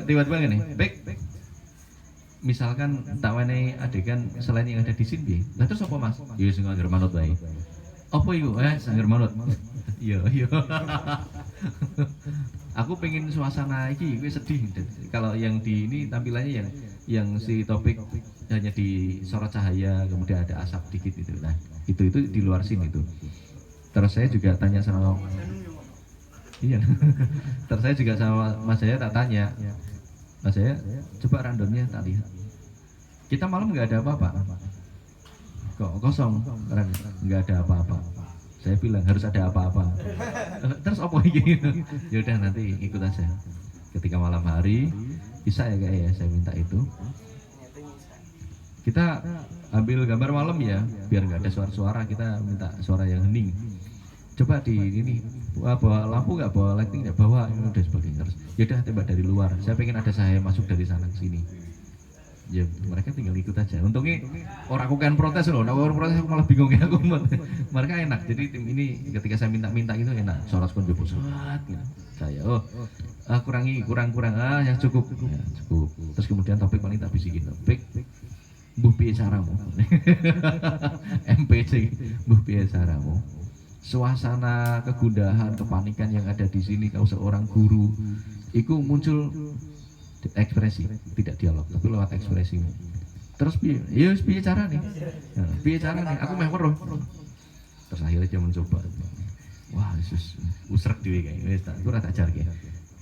Tiba-tiba ngene, baik. Misalkan tak wenehi adegan selain yang ada di scene piye? Lah terus apa Mas? Ya sing nganggur manut wae. Apa iku? Nganggur manut. Iya. Aku pengen suasana iki sedih. Kalau yang di ini tampilannya yang si topik hanya di sorot cahaya, kemudian ada asap dikit itu. Nah, itu di luar scene itu. Terus saya juga tanya sama Terus saya juga sama Mas Jaya tak tanya. Mas Jaya, coba randomnya tak lihat. Kita malam nggak ada apa-apa. Kok kosong, nggak ada apa-apa. Saya bilang harus ada apa-apa. Terus apa ini? Ya udah nanti ikut aja. Ketika malam hari bisa ya kayak ya saya minta itu. Kita ambil gambar malam ya, biar nggak ada suara-suara, kita minta suara yang hening. Coba di ini bawa lampu nggak, bawa lighting nggak, bawa ini udah sebagainya. Terus yaudah tembak dari luar. Saya pengen ada saya masuk dari sana ke sini. Ya mereka tinggal ikut aja. Untungnya orang aku kan protes loh, orang protes aku malah bingung ya aku. Mereka enak. Jadi tim ini ketika saya minta gitu enak. Soras kon jebuk surat gitu. Saya kurang ya cukup. Ya, cukup. Terus kemudian topik paling tak bisikin topik. Mbuh piye caramu? MPC mbuh piye caramu? Suasana kegundahan, kepanikan yang ada di sini kalau seorang guru itu muncul ekspresi, tidak dialog, tapi lewat ekspresimu. Terus piye? Ya piye carane? Nah, piye carane? Aku meh weruh. Terus akhirnya dia mencoba. Wah, Yesus, usrek dhewe kae. Wis tak ora tak jarke.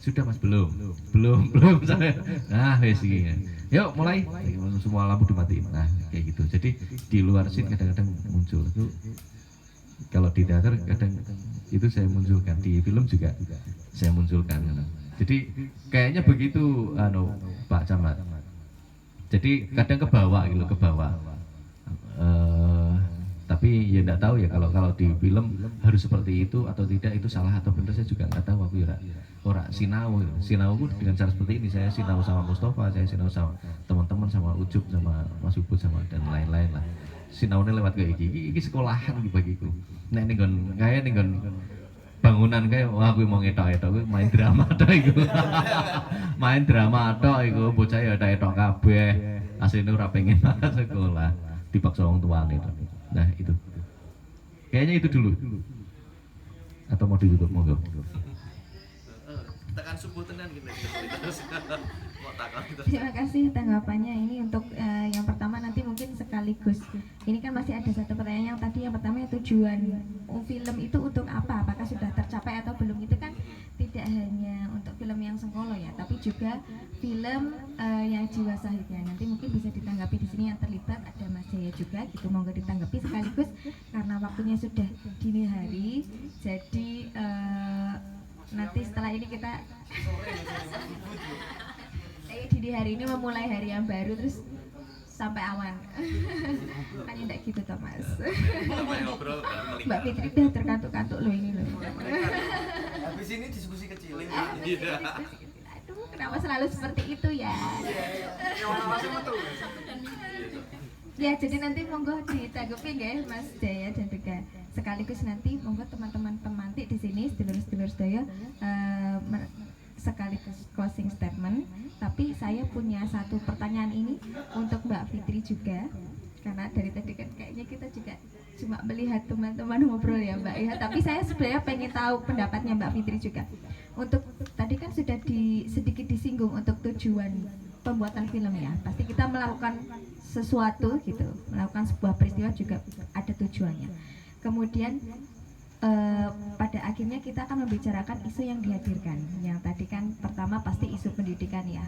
Sudah Mas, belum saya. Nah, wis iki. Yuk mulai. Semua lampu dimatiin. Nah, kayak gitu. Jadi di luar scene kadang-kadang muncul itu. Kalau di teater kadang itu saya munculkan, di film juga saya munculkan. Jadi kayaknya begitu Pak Camat. Jadi kadang ke bawah gitu, ke bawah. Tapi ya enggak tahu ya kalau di film harus seperti itu atau tidak, itu salah atau benar saya juga enggak tahu. Aku ya ora sinauku dengan cara seperti ini. Saya sinau sama Mustafa, saya sinau sama teman-teman, sama Ucup, sama Mas Ubud, sama dan lain-lain lah. Sinaune lewat kayak iki sekolahan iki bagiku. Nek ning nggon bangunan kayak wah gue mau ngetok-etok, gue main drama tok iku. Main drama tok iku, bocah ya etok kabeh. Asline ora pengen banget sekolah, dipaksa wong tuane tok. Nah, itu. Kayaknya itu dulu. Atau mau ditutup monggo. Tekan subuh tenan gitu. Terima kasih tanggapannya. Ini untuk yang pertama nanti mungkin sekaligus. Ini kan masih ada satu pertanyaan yang tadi. Yang pertama tujuan film itu untuk apa? Apakah sudah tercapai atau belum? Itu kan tidak hanya untuk film yang Sengkolo ya, tapi juga film yang Jiwa Sahidnya. Nanti mungkin bisa ditanggapi di sini yang terlibat ada Mas Jaya juga. Gitu monggo ditanggapi sekaligus karena waktunya sudah dini hari. Jadi nanti setelah ini kita dini hari ini memulai hari yang baru terus sampai awan. Kan tidak gitu Thomas. Mbak Fitri udah terkantuk-kantuk loh ini loh. Habis ini diskusi kecil. Aduh, kenapa selalu seperti itu ya? Ya, jadi nanti monggo ditanggapi ya Mas Jaya dan juga sekaligus nanti monggo teman-teman pemantik di sini sedulur-sedulur sedaya sekaligus closing statement. Tapi saya punya satu pertanyaan ini untuk Mbak Fitri juga, karena dari tadi kan kayaknya kita juga cuma melihat teman-teman ngobrol ya Mbak ya, tapi saya sebenarnya pengen tahu pendapatnya Mbak Fitri juga. Untuk tadi kan sudah sedikit disinggung untuk tujuan pembuatan film ya, pasti kita melakukan sesuatu gitu, melakukan sebuah peristiwa juga ada tujuannya. Kemudian pada akhirnya kita akan membicarakan isu yang dihadirkan. Yang tadi kan pertama pasti isu pendidikan ya.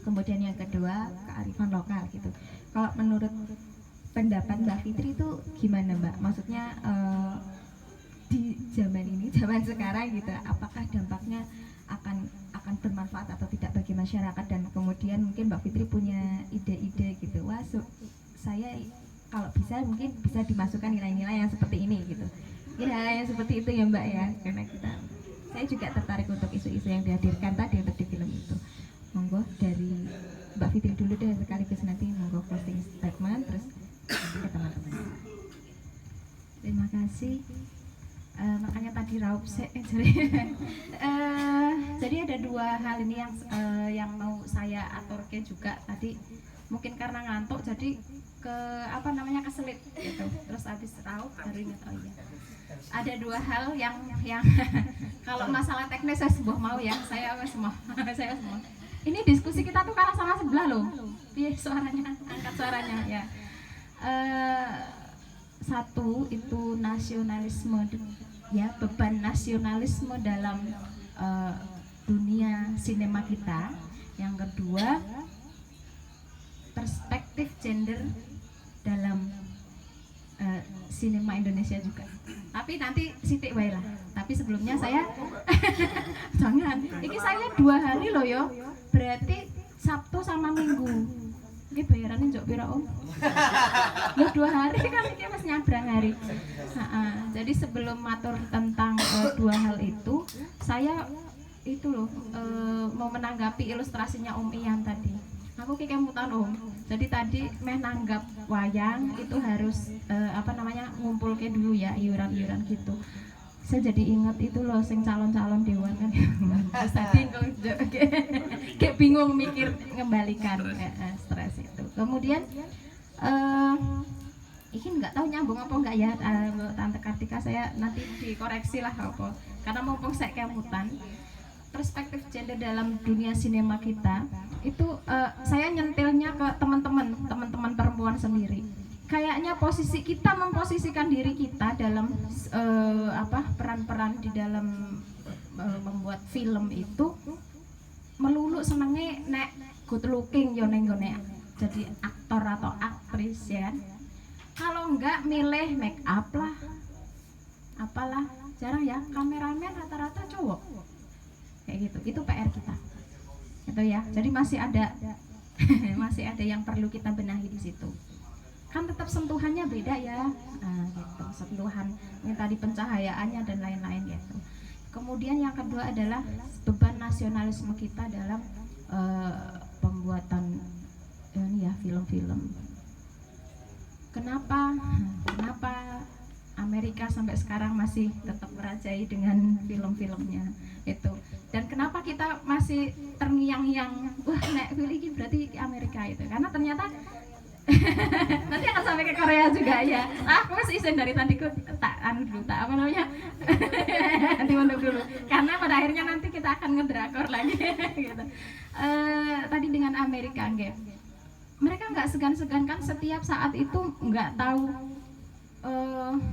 Kemudian yang kedua kearifan lokal gitu. Kalau menurut pendapat Mbak Fitri itu gimana Mbak? Maksudnya di zaman ini, zaman sekarang gitu, apakah dampaknya akan bermanfaat atau tidak bagi masyarakat? Dan kemudian mungkin Mbak Fitri punya ide-ide gitu. Wah, saya kalau bisa mungkin bisa dimasukkan nilai-nilai yang seperti ini gitu. Nilai yang seperti itu ya Mbak ya, karena saya juga tertarik untuk isu-isu yang dihadirkan tadi untuk di film itu. Monggo dari Mbak Fitri dulu deh, sekaligus nanti monggo closing statement terus ke teman-teman. Terima kasih. Makanya tadi raup jadi ada dua hal ini yang mau saya aturke juga tadi. Mungkin karena ngantuk jadi keselit gitu. Terus habis raup baru ingat ada dua hal yang kalau masalah teknis saya semua mau ya, saya semua. Ini diskusi kita tuh kalah sama sebelah loh. Piye suaranya, angkat suaranya ya. Satu itu nasionalisme ya, beban nasionalisme dalam dunia sinema kita. Yang kedua perspektif gender dalam sinema Indonesia juga. Tapi nanti sitik wae lah. Tapi sebelumnya saya jangan. Iki saya 2 hari loh yo. Berarti Sabtu sama Minggu. Ini bayarannya njok pira Om? Ya 2 hari kan ini mas nyabrang hari. Jadi sebelum matur tentang 2 hal itu, saya itu loh mau menanggapi ilustrasinya Om Ian tadi. Aku kayak kemutan Om. Jadi tadi meh nanggap wayang itu harus ngumpul ke dulu ya iuran-iuran gitu. Saya jadi ingat itu loh sing calon-calon dewan kan. Terus tadi kayak bingung mikir ngembalikan stres itu. Kemudian ini nggak tahu nyambung apa enggak ya Tante Kartika, saya nanti dikoreksi lah apa. Karena mumpung saya kemutan, perspektif gender dalam dunia sinema kita itu saya nyentilnya ke teman-teman perempuan sendiri. Kayaknya posisi kita memposisikan diri kita dalam peran-peran di dalam membuat film itu melulu senengnya nek good looking yo neng jadi aktor atau aktris ya. Kalau enggak milih make up lah, apalah jarang ya kameramen rata-rata cowok kayak gitu. Itu PR kita itu ya. Jadi masih ada masih ada yang perlu kita benahi di situ. Kan tetap sentuhannya beda ya, gitu. Sentuhan yang tadi pencahayaannya dan lain-lain gitu. Kemudian yang kedua adalah beban nasionalisme kita dalam pembuatan ini ya film-film. Kenapa Amerika sampai sekarang masih tetap merajai dengan film-filmnya itu, dan kenapa kita masih terngiang-ngiang wah nek film ini berarti Amerika itu, karena ternyata nanti akan sampai ke Korea juga ya. Aku masih izin dari tadi tak apa namanya nanti untuk dulu, karena pada akhirnya nanti kita akan ngedrakor lagi gitu. Tadi dengan Amerika mereka nggak segan-segan kan setiap saat itu nggak tahu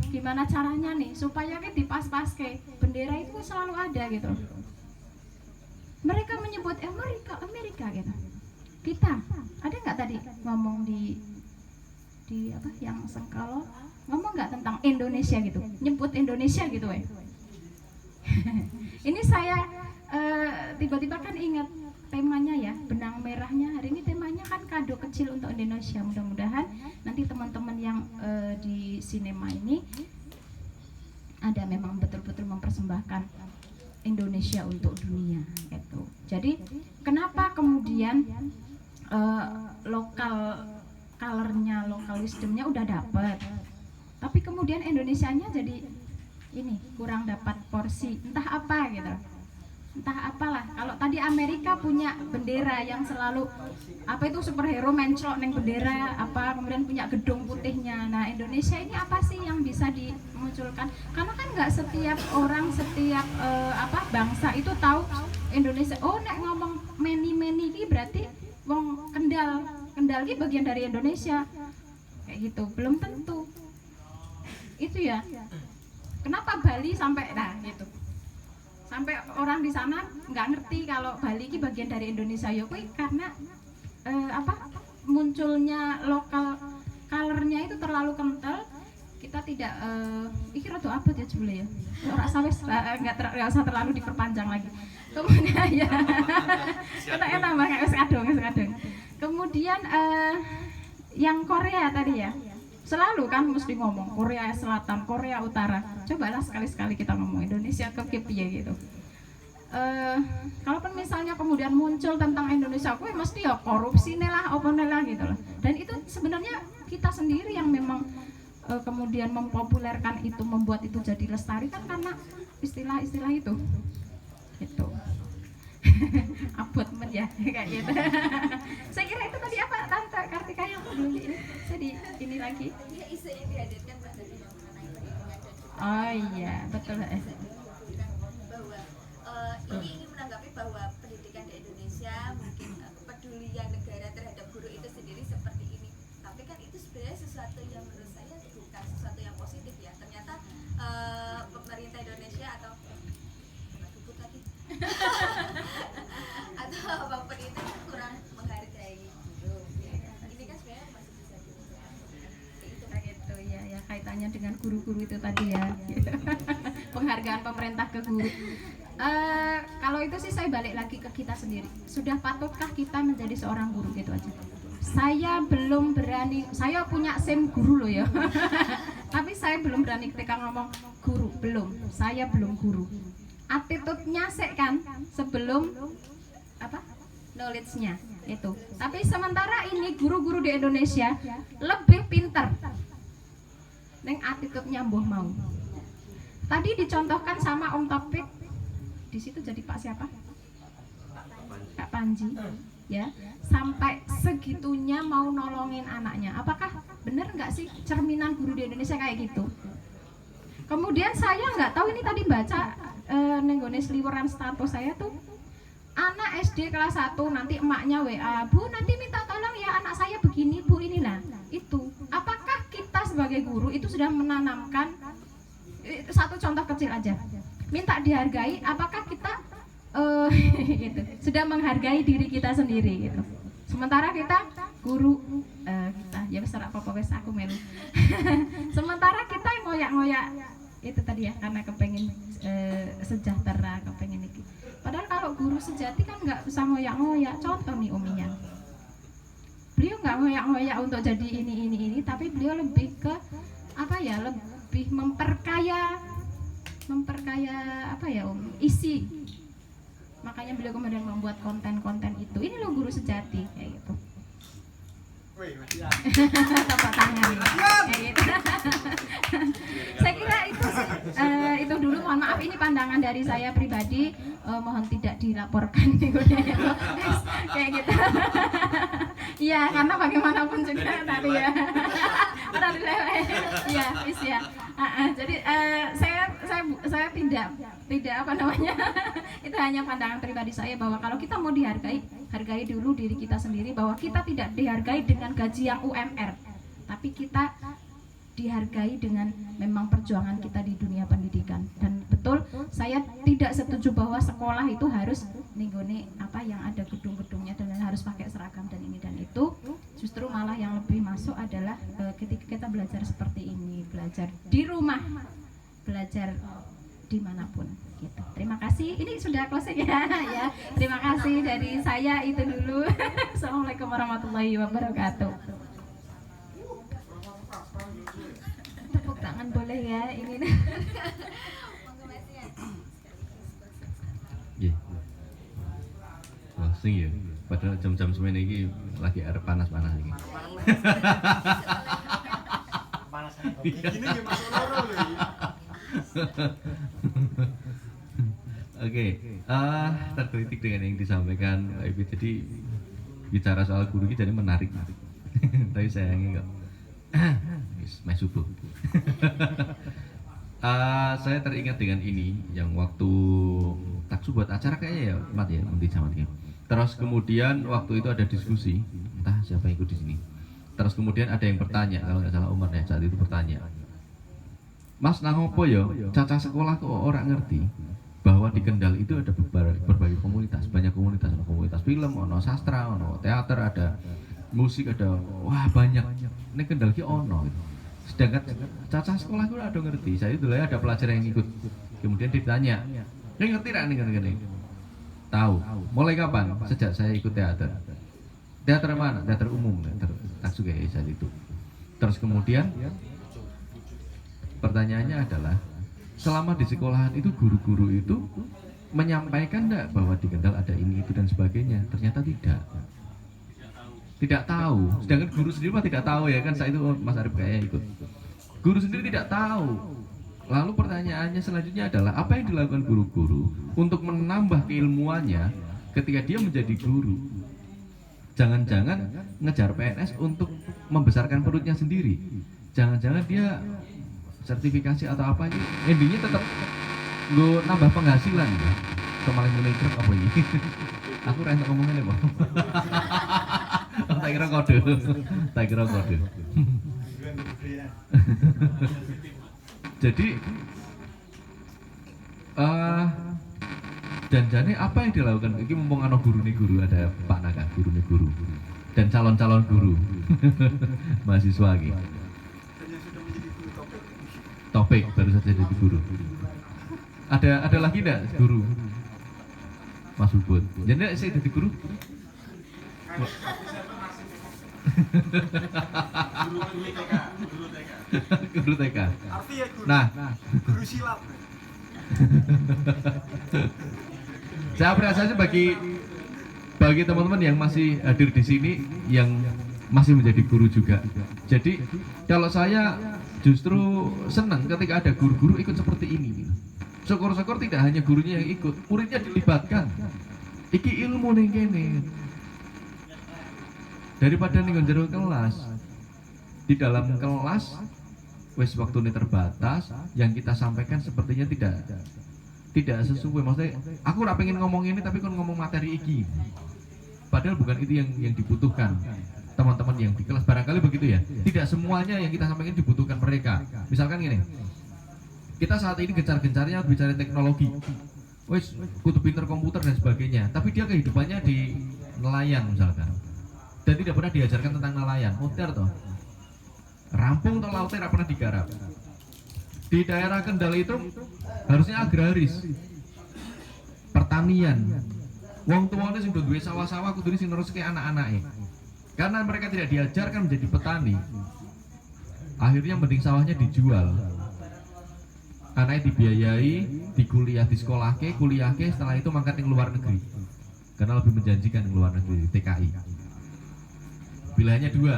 gimana caranya nih supaya di pas-pas ke bendera itu selalu ada gitu. Mereka menyebut Amerika gitu. Kita ada nggak tadi ngomong di apa yang Sengkalo ngomong nggak tentang Indonesia gitu, nyebut Indonesia gitu ini saya tiba-tiba kan ingat temanya ya, benang merahnya hari ini temanya kan kado kecil untuk Indonesia. Mudah-mudahan nanti teman-teman yang di sinema ini ada memang betul-betul mempersembahkan Indonesia untuk dunia gitu. Jadi kenapa kemudian lokal colornya, lokal wisdomnya udah dapet, tapi kemudian Indonesianya jadi ini kurang dapat porsi entah apa gitu, entah apalah. Kalau tadi Amerika punya bendera yang selalu apa itu superhero menclok neng bendera apa, kemudian punya gedung putihnya. Nah Indonesia ini apa sih yang bisa dimunculkan? Karena kan nggak setiap orang, setiap bangsa itu tahu Indonesia. Oh nek ngomong meni ini berarti wong Kendal ini bagian dari Indonesia kayak gitu, belum tentu itu ya. Kenapa Bali sampai gitu, sampai orang di sana nggak ngerti kalau Bali ini bagian dari Indonesia ya karena munculnya lokal colornya itu terlalu kental. Kita tidak iki rada abot ya jebule ya, ora sawes nggak usah terlalu diperpanjang lagi. Kemudian ya kita tambah wis kadung. Kemudian yang Korea tadi ya, selalu kan mesti ngomong Korea Selatan, Korea Utara. Cobalah sekali-sekali kita ngomong Indonesia ke piye gitu. Kalaupun misalnya kemudian muncul tentang Indonesia, mesti ya korupsi lah, apa lah gitu lah. Dan itu sebenarnya kita sendiri yang memang kemudian mempopulerkan itu, membuat itu jadi lestari kan karena istilah-istilah itu. Gitu. Abot men ya kayak gitu. Saya kira itu tadi apa Tante Kartika yang dulu ini saya ini lagi. Iya, isu yang dihadirkan Mbak tadi mengenai perlindungan. Oh iya, betul. Bahwa ini ingin menanggapi bahwa pendidikan di Indonesia mungkin kepedulian negara terhadap guru itu sendiri seperti ini. Tapi kan itu sebenarnya sesuatu yang menurut saya bukan sesuatu yang positif ya. Ternyata pemerintah Indonesia atau atau apapun itu kurang menghargai guru. Ini kan sebenarnya masih bisa gitu ya kaitannya kaitannya dengan guru-guru itu tadi ya. Penghargaan pemerintah ke guru. Kalau itu sih saya balik lagi ke kita sendiri. Sudah patutkah kita menjadi seorang guru, gitu aja. Saya belum berani, saya punya SIM guru loh ya. Tapi saya belum berani ketika ngomong guru, belum. Saya belum guru. Attitude-nya sih kan sebelum apa? Knowledge-nya itu. Tapi sementara ini guru-guru di Indonesia lebih pintar. Neng attitude-nya mbuh mau. Tadi dicontohkan sama Om Topik. Di situ jadi Pak siapa? Kak Panji. Ya, sampai segitunya mau nolongin anaknya. Apakah benar nggak sih cerminan guru di Indonesia kayak gitu? Kemudian saya nggak tahu, ini tadi baca nenggone seliweran status saya tuh, anak SD kelas 1 nanti emaknya WA, Bu nanti minta tolong ya anak saya begini Bu, inilah itu. Apakah kita sebagai guru itu sudah menanamkan, satu contoh kecil aja, minta dihargai, apakah kita gitu, sudah menghargai diri kita sendiri gitu. Sementara kita guru kita ya besar apa wes aku melu. Sementara kita ngoyak-ngoyak itu tadi ya, karena kepengen sejahtera, kepengen iki. Padahal kalau guru sejati kan nggak usah ngoyak-ngoyak. Contoh nih Uminya, beliau nggak ngoyak-ngoyak untuk jadi ini, tapi beliau lebih ke apa ya, lebih memperkaya apa ya isi. Makanya beliau kemudian membuat konten-konten itu. Ini loh guru sejati kayak gitu. Tepuk tangan kayak gitu. Saya kira itu dulu. Mohon maaf, ini pandangan dari saya pribadi. Mohon tidak dilaporkan kayak gitu. Iya, karena bagaimanapun juga tadi ya. Iya, wis ya. Jadi saya tidak apa namanya. Itu hanya pandangan pribadi saya, bahwa kalau kita mau dihargai, hargai dulu diri kita sendiri, bahwa kita tidak dihargai dengan gaji yang UMR, tapi kita dihargai dengan memang perjuangan kita di dunia pendidikan. Dan betul, saya tidak setuju bahwa sekolah itu harus ninggone apa yang ada gedung-gedungnya dan harus pakai seragam dan ini dan itu. Justru malah yang lebih masuk adalah ketika kita belajar seperti ini, belajar di rumah, belajar dimanapun gitu. Terima kasih. Ini sudah closing ya. Ya. Terima kasih dari saya, itu dulu. Assalamualaikum warahmatullahi wabarakatuh. Tepuk tangan boleh ya ini. Nggih. Langsung ya. Padahal jam-jam semene iki lagi arep panas-panas iki. Ini nggih masuk loro lho iki. Oke, terkritik dengan yang disampaikan Pak Ibu. Jadi bicara soal guru ini jadi menarik. Tapi sayangnya enggak. Mas subuh. Saya teringat dengan ini yang waktu taksu buat acara kayaknya ya, Mat ya, nanti sama dia. Terus kemudian waktu itu ada diskusi, entah siapa yang ikut di sini. Terus kemudian ada yang bertanya, kalau nggak salah Umar ya saat itu bertanya, Mas nangopo ya, caca sekolah kok orang ngerti bahwa di Kendal itu ada berbagai komunitas, banyak komunitas, ada komunitas film, ono sastra, ono teater, ada musik, ada wah banyak. Ini Kendal ki ono. Sedangkan caca sekolah itu ada ngerti. Saya itu ada pelajar yang ikut. Kemudian ditanya, "Ini ngerti ra nih?" Tahu. Mulai kapan? Sejak saya ikut teater. Teater mana? Teater umum, teater taksu kayak saat itu. Terus kemudian pertanyaannya adalah, selama di sekolahan itu guru-guru itu menyampaikan enggak bahwa di Kendal ada ini itu dan sebagainya? Ternyata tidak tahu. Sedangkan guru sendiri mah tidak tahu ya kan, saat itu Mas Arif kayaknya ikut. Guru sendiri tidak tahu. Lalu pertanyaannya selanjutnya adalah, apa yang dilakukan guru-guru untuk menambah keilmuannya ketika dia menjadi guru? Jangan-jangan ngejar PNS untuk membesarkan perutnya sendiri. Jangan-jangan dia sertifikasi atau apa ini, endingnya tetap gue nambah penghasilan ya. Kemarin mulai truk apa ini? Aku rasa ngomongnya Pak. Tak kira kode. Jadi janjane apa yang dilakukan? Ini mumpung ana guru, ada Pak Naga, guru dan calon-calon guru mahasiswa gitu. sudah menjadi guru topik. Topik baru saja jadi guru. Ada lagi enggak guru? Mas Ubud. Jadi saya jadi guru. Guru TK. Artinya guru. Nah, guru silat. Saya apresiasi bagi teman-teman yang masih hadir di sini yang masih menjadi guru juga. Jadi kalau saya justru senang ketika ada guru-guru ikut seperti ini. Syukur-syukur tidak hanya gurunya yang ikut, muridnya dilibatkan. Iki ilmu ning kene. Daripada ning jero kelas. Di dalam kelas wis waktune terbatas, yang kita sampaikan sepertinya tidak sesuai. Maksudnya aku ora pengen ngomong ini tapi kon ngomong materi iki. Padahal bukan itu yang dibutuhkan teman-teman yang di kelas, barangkali begitu ya. Tidak semuanya yang kita sampaikan dibutuhkan mereka. Misalkan gini, kita saat ini gencar-gencarnya bicara teknologi, wis kudu pinter komputer dan sebagainya, tapi dia kehidupannya di nelayan misalkan, dan tidak pernah diajarkan tentang nelayan, muter toh, rampung atau lautnya tidak pernah digarap. Di daerah Kendal itu harusnya agraris, pertanian. Wong tuane sing duwe sawah-sawah kudu sing neruske anak-anake. Karena mereka tidak diajarkan menjadi petani. Akhirnya mending sawahnya dijual. Anaknya dibiayai, dikuliah di sekolah kuliahke, setelah itu mangkat ke luar negeri. Karena lebih menjanjikan di luar negeri, TKI. Pilihannya dua.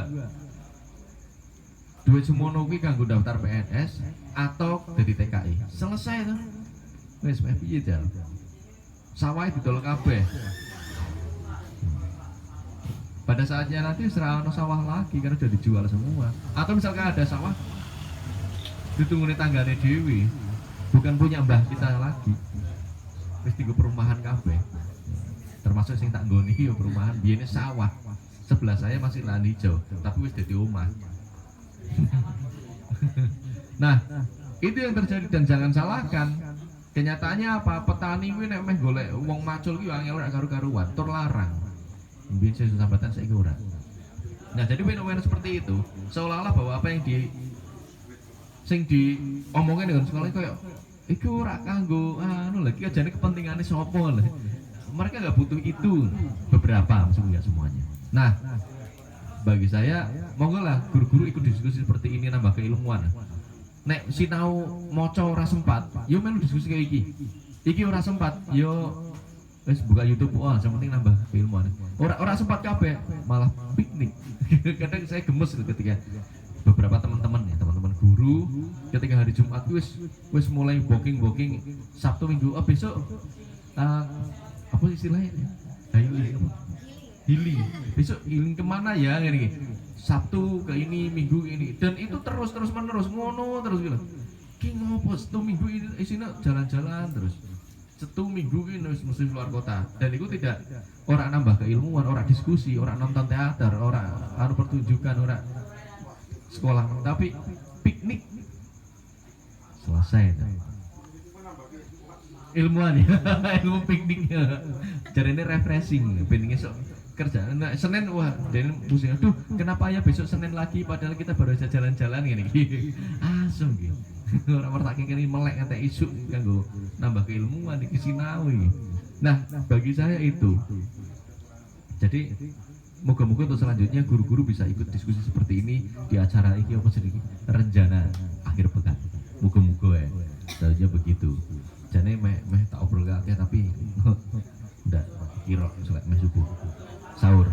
Duit semono kuwi kanggo daftar PNS atau jadi TKI. Selesai tuh. Wis piye jal. Sawah didol kabeh. Pada saatnya nanti serah ono sawah lagi karena sudah dijual semua. Atau misalkan ada sawah ditunggu tanggane dewi, bukan punya mbah kita lagi. Wis digo perumahan kabeh. Termasuk sing tak nggoni yo perumahan biyene sawah. Sebelah saya masih lahan hijau, tapi wis dadi omah. Nah, itu yang terjadi dan jangan salahkan. Kenyataannya apa? Petani kuwi nek meh golek wong macul ki angel ora karu-karuan, tur larang. Mungkin saya sambatan saya ora. Nah, jadi fenomena seperti itu seolah-olah bahwa apa yang diomongin dengan sekolah kayak iku ora kanggo anu lagi ajane kepentingane sapa lho. Mereka nggak butuh itu, beberapa maksudnya nggak semuanya. Nah, bagi saya monggo lah guru-guru ikut diskusi seperti ini, nambah keilmuan. Nek sinau maca ora sempat, yo melu diskusi kayak iki. Iki ora sempat, yo wis buka YouTube, yang penting nambah keilmuan. Ora sempat kabeh, malah piknik. Kadang saya gemes ketika beberapa teman-teman guru ketika hari Jumat wis mulai booking Sabtu Minggu, besok apa istilahnya? Healing. Besok healing kemana ya ini? Sabtu ke ini, Minggu ini, dan itu terus menerus ngono terus gitu. Ki ngopo Sabtu Minggu ini isine jalan-jalan terus. Sabtu Minggu ini mesti keluar kota, dan itu tidak orang nambah keilmuan, orang diskusi, orang nonton teater, orang anu pertunjukan, orang sekolah, tapi piknik selesai. Ilmuwan ya, ilmu pikniknya. Jadi ini refreshing, pengen esok kerja. Nah, Senin wah, dan pusing. Aduh, kenapa ya besok Senin lagi? Padahal kita baru aja jalan-jalan gini. Asem gitu. Orang tak kira melek ngantek isu kanggo nambah keilmuan iki sinau. Nah, bagi saya itu. Jadi moga-moga untuk selanjutnya guru-guru bisa ikut diskusi seperti ini di acara ini apa sedikit rencana akhir pekan. Moga-moga ya. Selanjutnya begitu. Jadi meh tak obrol kakek tapi udah kira selek meh subuh sahur.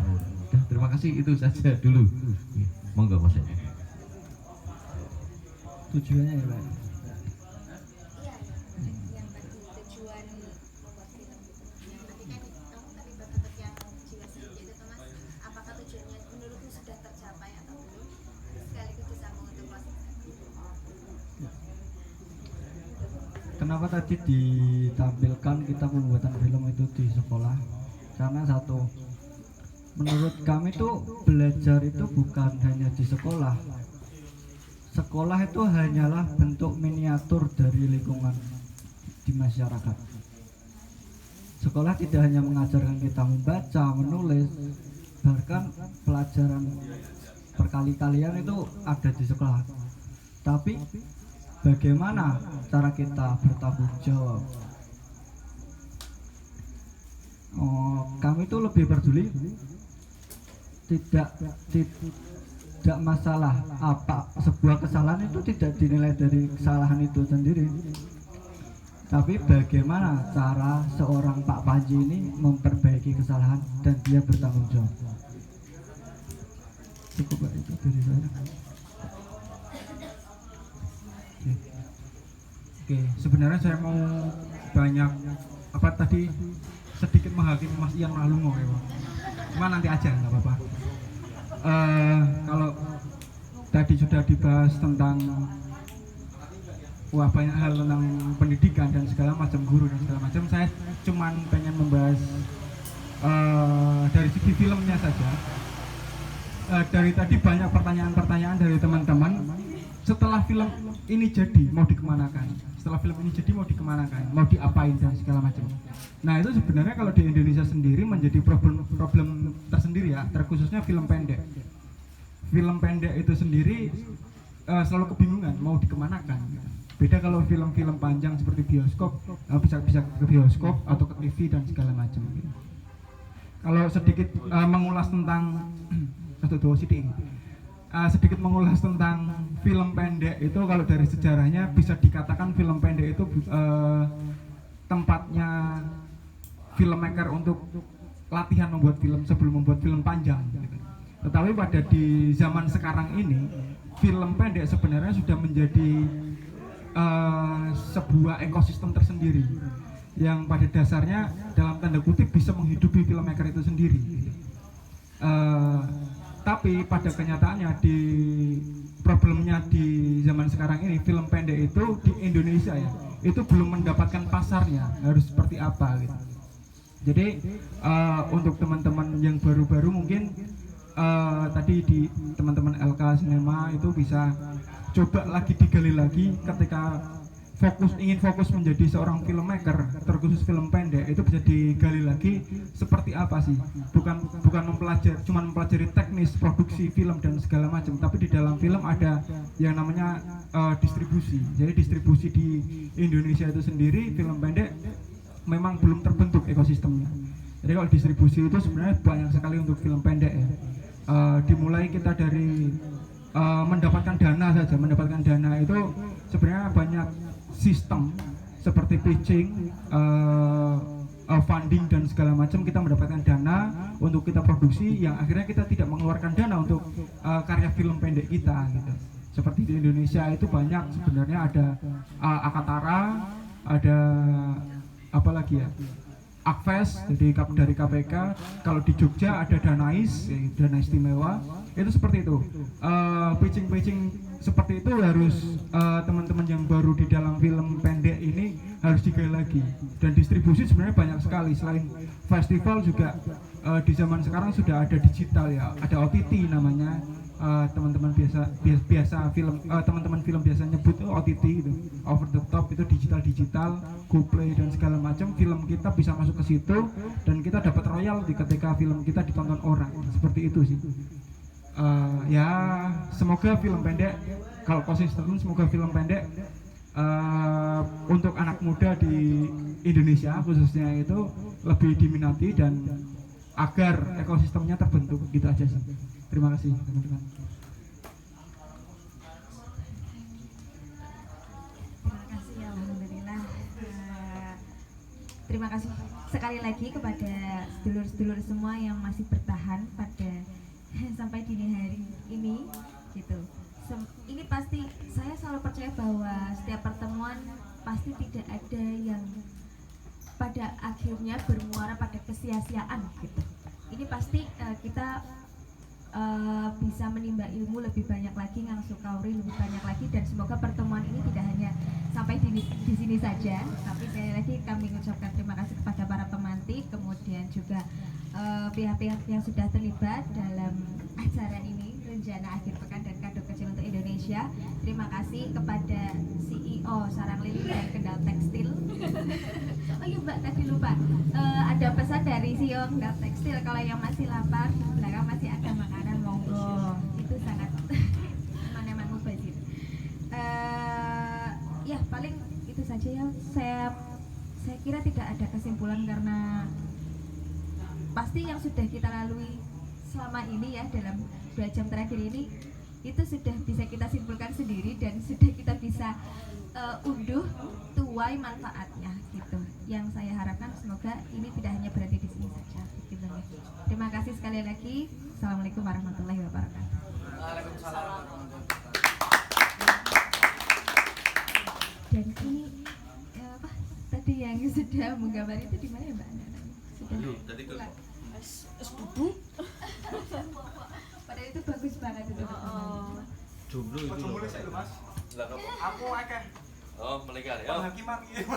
Terima kasih, itu saja dulu. Monggo Mas. Tujuannya ya Pak. Kenapa tadi ditampilkan kita pembuatan film itu di sekolah? Karena satu, menurut kami tuh belajar itu bukan hanya di sekolah. Sekolah itu hanyalah bentuk miniatur dari lingkungan di masyarakat. Sekolah tidak hanya mengajarkan kita membaca, menulis, bahkan pelajaran perkali-kalian itu ada di sekolah. tapi bagaimana cara kita bertanggung jawab? Kami itu lebih peduli tidak masalah apa sebuah kesalahan itu tidak dinilai dari kesalahan itu sendiri, tapi bagaimana cara seorang Pak Panji ini memperbaiki kesalahan dan dia bertanggung jawab. Cukup Pak, itu dari saya. Oke, sebenarnya saya mau banyak apa tadi sedikit menghakimi Mas Ian Malungo ya Pak. Cuma nanti aja nggak apa-apa. Kalau tadi sudah dibahas tentang banyak hal tentang pendidikan dan segala macam, guru dan segala macam, saya cuman pengen membahas dari segi filmnya saja. Dari tadi banyak pertanyaan-pertanyaan dari teman-teman. Setelah film ini jadi mau dikemanakan? Setelah film ini jadi mau dikemanakan? Mau diapain dan segala macam. Nah itu sebenarnya kalau di Indonesia sendiri menjadi problem tersendiri ya, terkhususnya film pendek. Film pendek itu sendiri selalu kebingungan mau dikemanakan. Beda kalau film-film panjang seperti bioskop, bisa ke bioskop atau ke TV dan segala macam. Kalau sedikit mengulas tentang sedikit mengulas tentang film pendek itu, kalau dari sejarahnya bisa dikatakan film pendek itu tempatnya filmmaker untuk latihan membuat film sebelum membuat film panjang. Tetapi pada di zaman sekarang ini, film pendek sebenarnya sudah menjadi sebuah ekosistem tersendiri yang pada dasarnya dalam tanda kutip bisa menghidupi filmmaker itu sendiri. Tapi pada kenyataannya problemnya di zaman sekarang ini, film pendek itu di Indonesia ya, itu belum mendapatkan pasarnya harus seperti apa gitu. Jadi untuk teman-teman yang baru-baru mungkin tadi di teman-teman LK Cinema itu bisa coba lagi digali lagi ketika ingin fokus menjadi seorang filmmaker, terkhusus film pendek, itu bisa digali lagi seperti apa sih, bukan cuma mempelajari teknis produksi film dan segala macam, tapi di dalam film ada yang namanya distribusi. Jadi distribusi di Indonesia itu sendiri film pendek memang belum terbentuk ekosistemnya. Jadi kalau distribusi itu sebenarnya banyak sekali untuk film pendek ya. Dimulai kita dari mendapatkan dana saja. Mendapatkan dana itu sebenarnya banyak sistem seperti pitching, funding dan segala macam. Kita mendapatkan dana untuk kita produksi, yang akhirnya kita tidak mengeluarkan dana untuk karya film pendek kita gitu. Seperti di Indonesia itu banyak sebenarnya, ada Akatara, ada apa lagi ya, Akves dari KPK. Kalau di Jogja ada Danais, Dana Istimewa. Itu seperti itu. Pitching seperti itu harus teman-teman yang baru di dalam film pendek ini harus digali lagi. Dan distribusi sebenarnya banyak sekali. Selain festival juga di zaman sekarang sudah ada digital ya, ada OTT namanya. Teman-teman biasa film teman-teman film biasa nyebut OTT gitu, over the top, itu digital, GoPlay dan segala macam. Film kita bisa masuk ke situ dan kita dapat royalti ketika film kita ditonton orang. Seperti itu sih. Ya semoga film pendek, kalau konsisten, semoga film pendek untuk anak muda di Indonesia khususnya itu lebih diminati dan agar ekosistemnya terbentuk, gitu aja sih. Terima kasih teman-teman. Terima kasih, alhamdulillah. Terima kasih sekali lagi kepada sedulur-sedulur semua yang masih bertahan pada sampai dini hari ini gitu. Ini pasti saya selalu percaya bahwa setiap pertemuan pasti tidak ada yang pada akhirnya bermuara pada kesia-siaan gitu. Ini pasti kita bisa menimba ilmu lebih banyak lagi, ngangsu kauri lebih banyak lagi, dan semoga pertemuan ini tidak hanya sampai di sini saja, tapi sekali lagi kami mengucapkan terima kasih kepada para pemantik, kemudian juga pihak-pihak yang sudah terlibat dalam acara ini, rencana akhir pekan dan kado kecil untuk Indonesia. Terima kasih kepada CEO Sarang Lili dan Kendal Tekstil. Oh iya Mbak, tadi lupa, ada pesan dari CEO Kendal Tekstil, kalau yang masih lapar di belakang masih ada makanan, monggo. Itu sangat memang mubazir. ya paling itu saja ya. Saya kira tidak ada kesimpulan karena pasti yang sudah kita lalui selama ini ya dalam 2 jam terakhir ini itu sudah bisa kita simpulkan sendiri dan sudah kita bisa unduh tuai manfaatnya gitu. Yang saya harapkan semoga ini tidak hanya berhenti di sini saja gitu ya. Terima kasih sekali lagi. Assalamualaikum warahmatullahi wabarakatuh. Waalaikumsalam. Dan ini apa tadi yang sudah menggambar itu di mana ya Mbak Ana? Sudah tadi pulang. Es bubuk. Padahal itu bagus banget itu. Jomblo itu. Jomblo sih Mas. Aku akeh. Oh, melegar ya. Penghakiman gitu.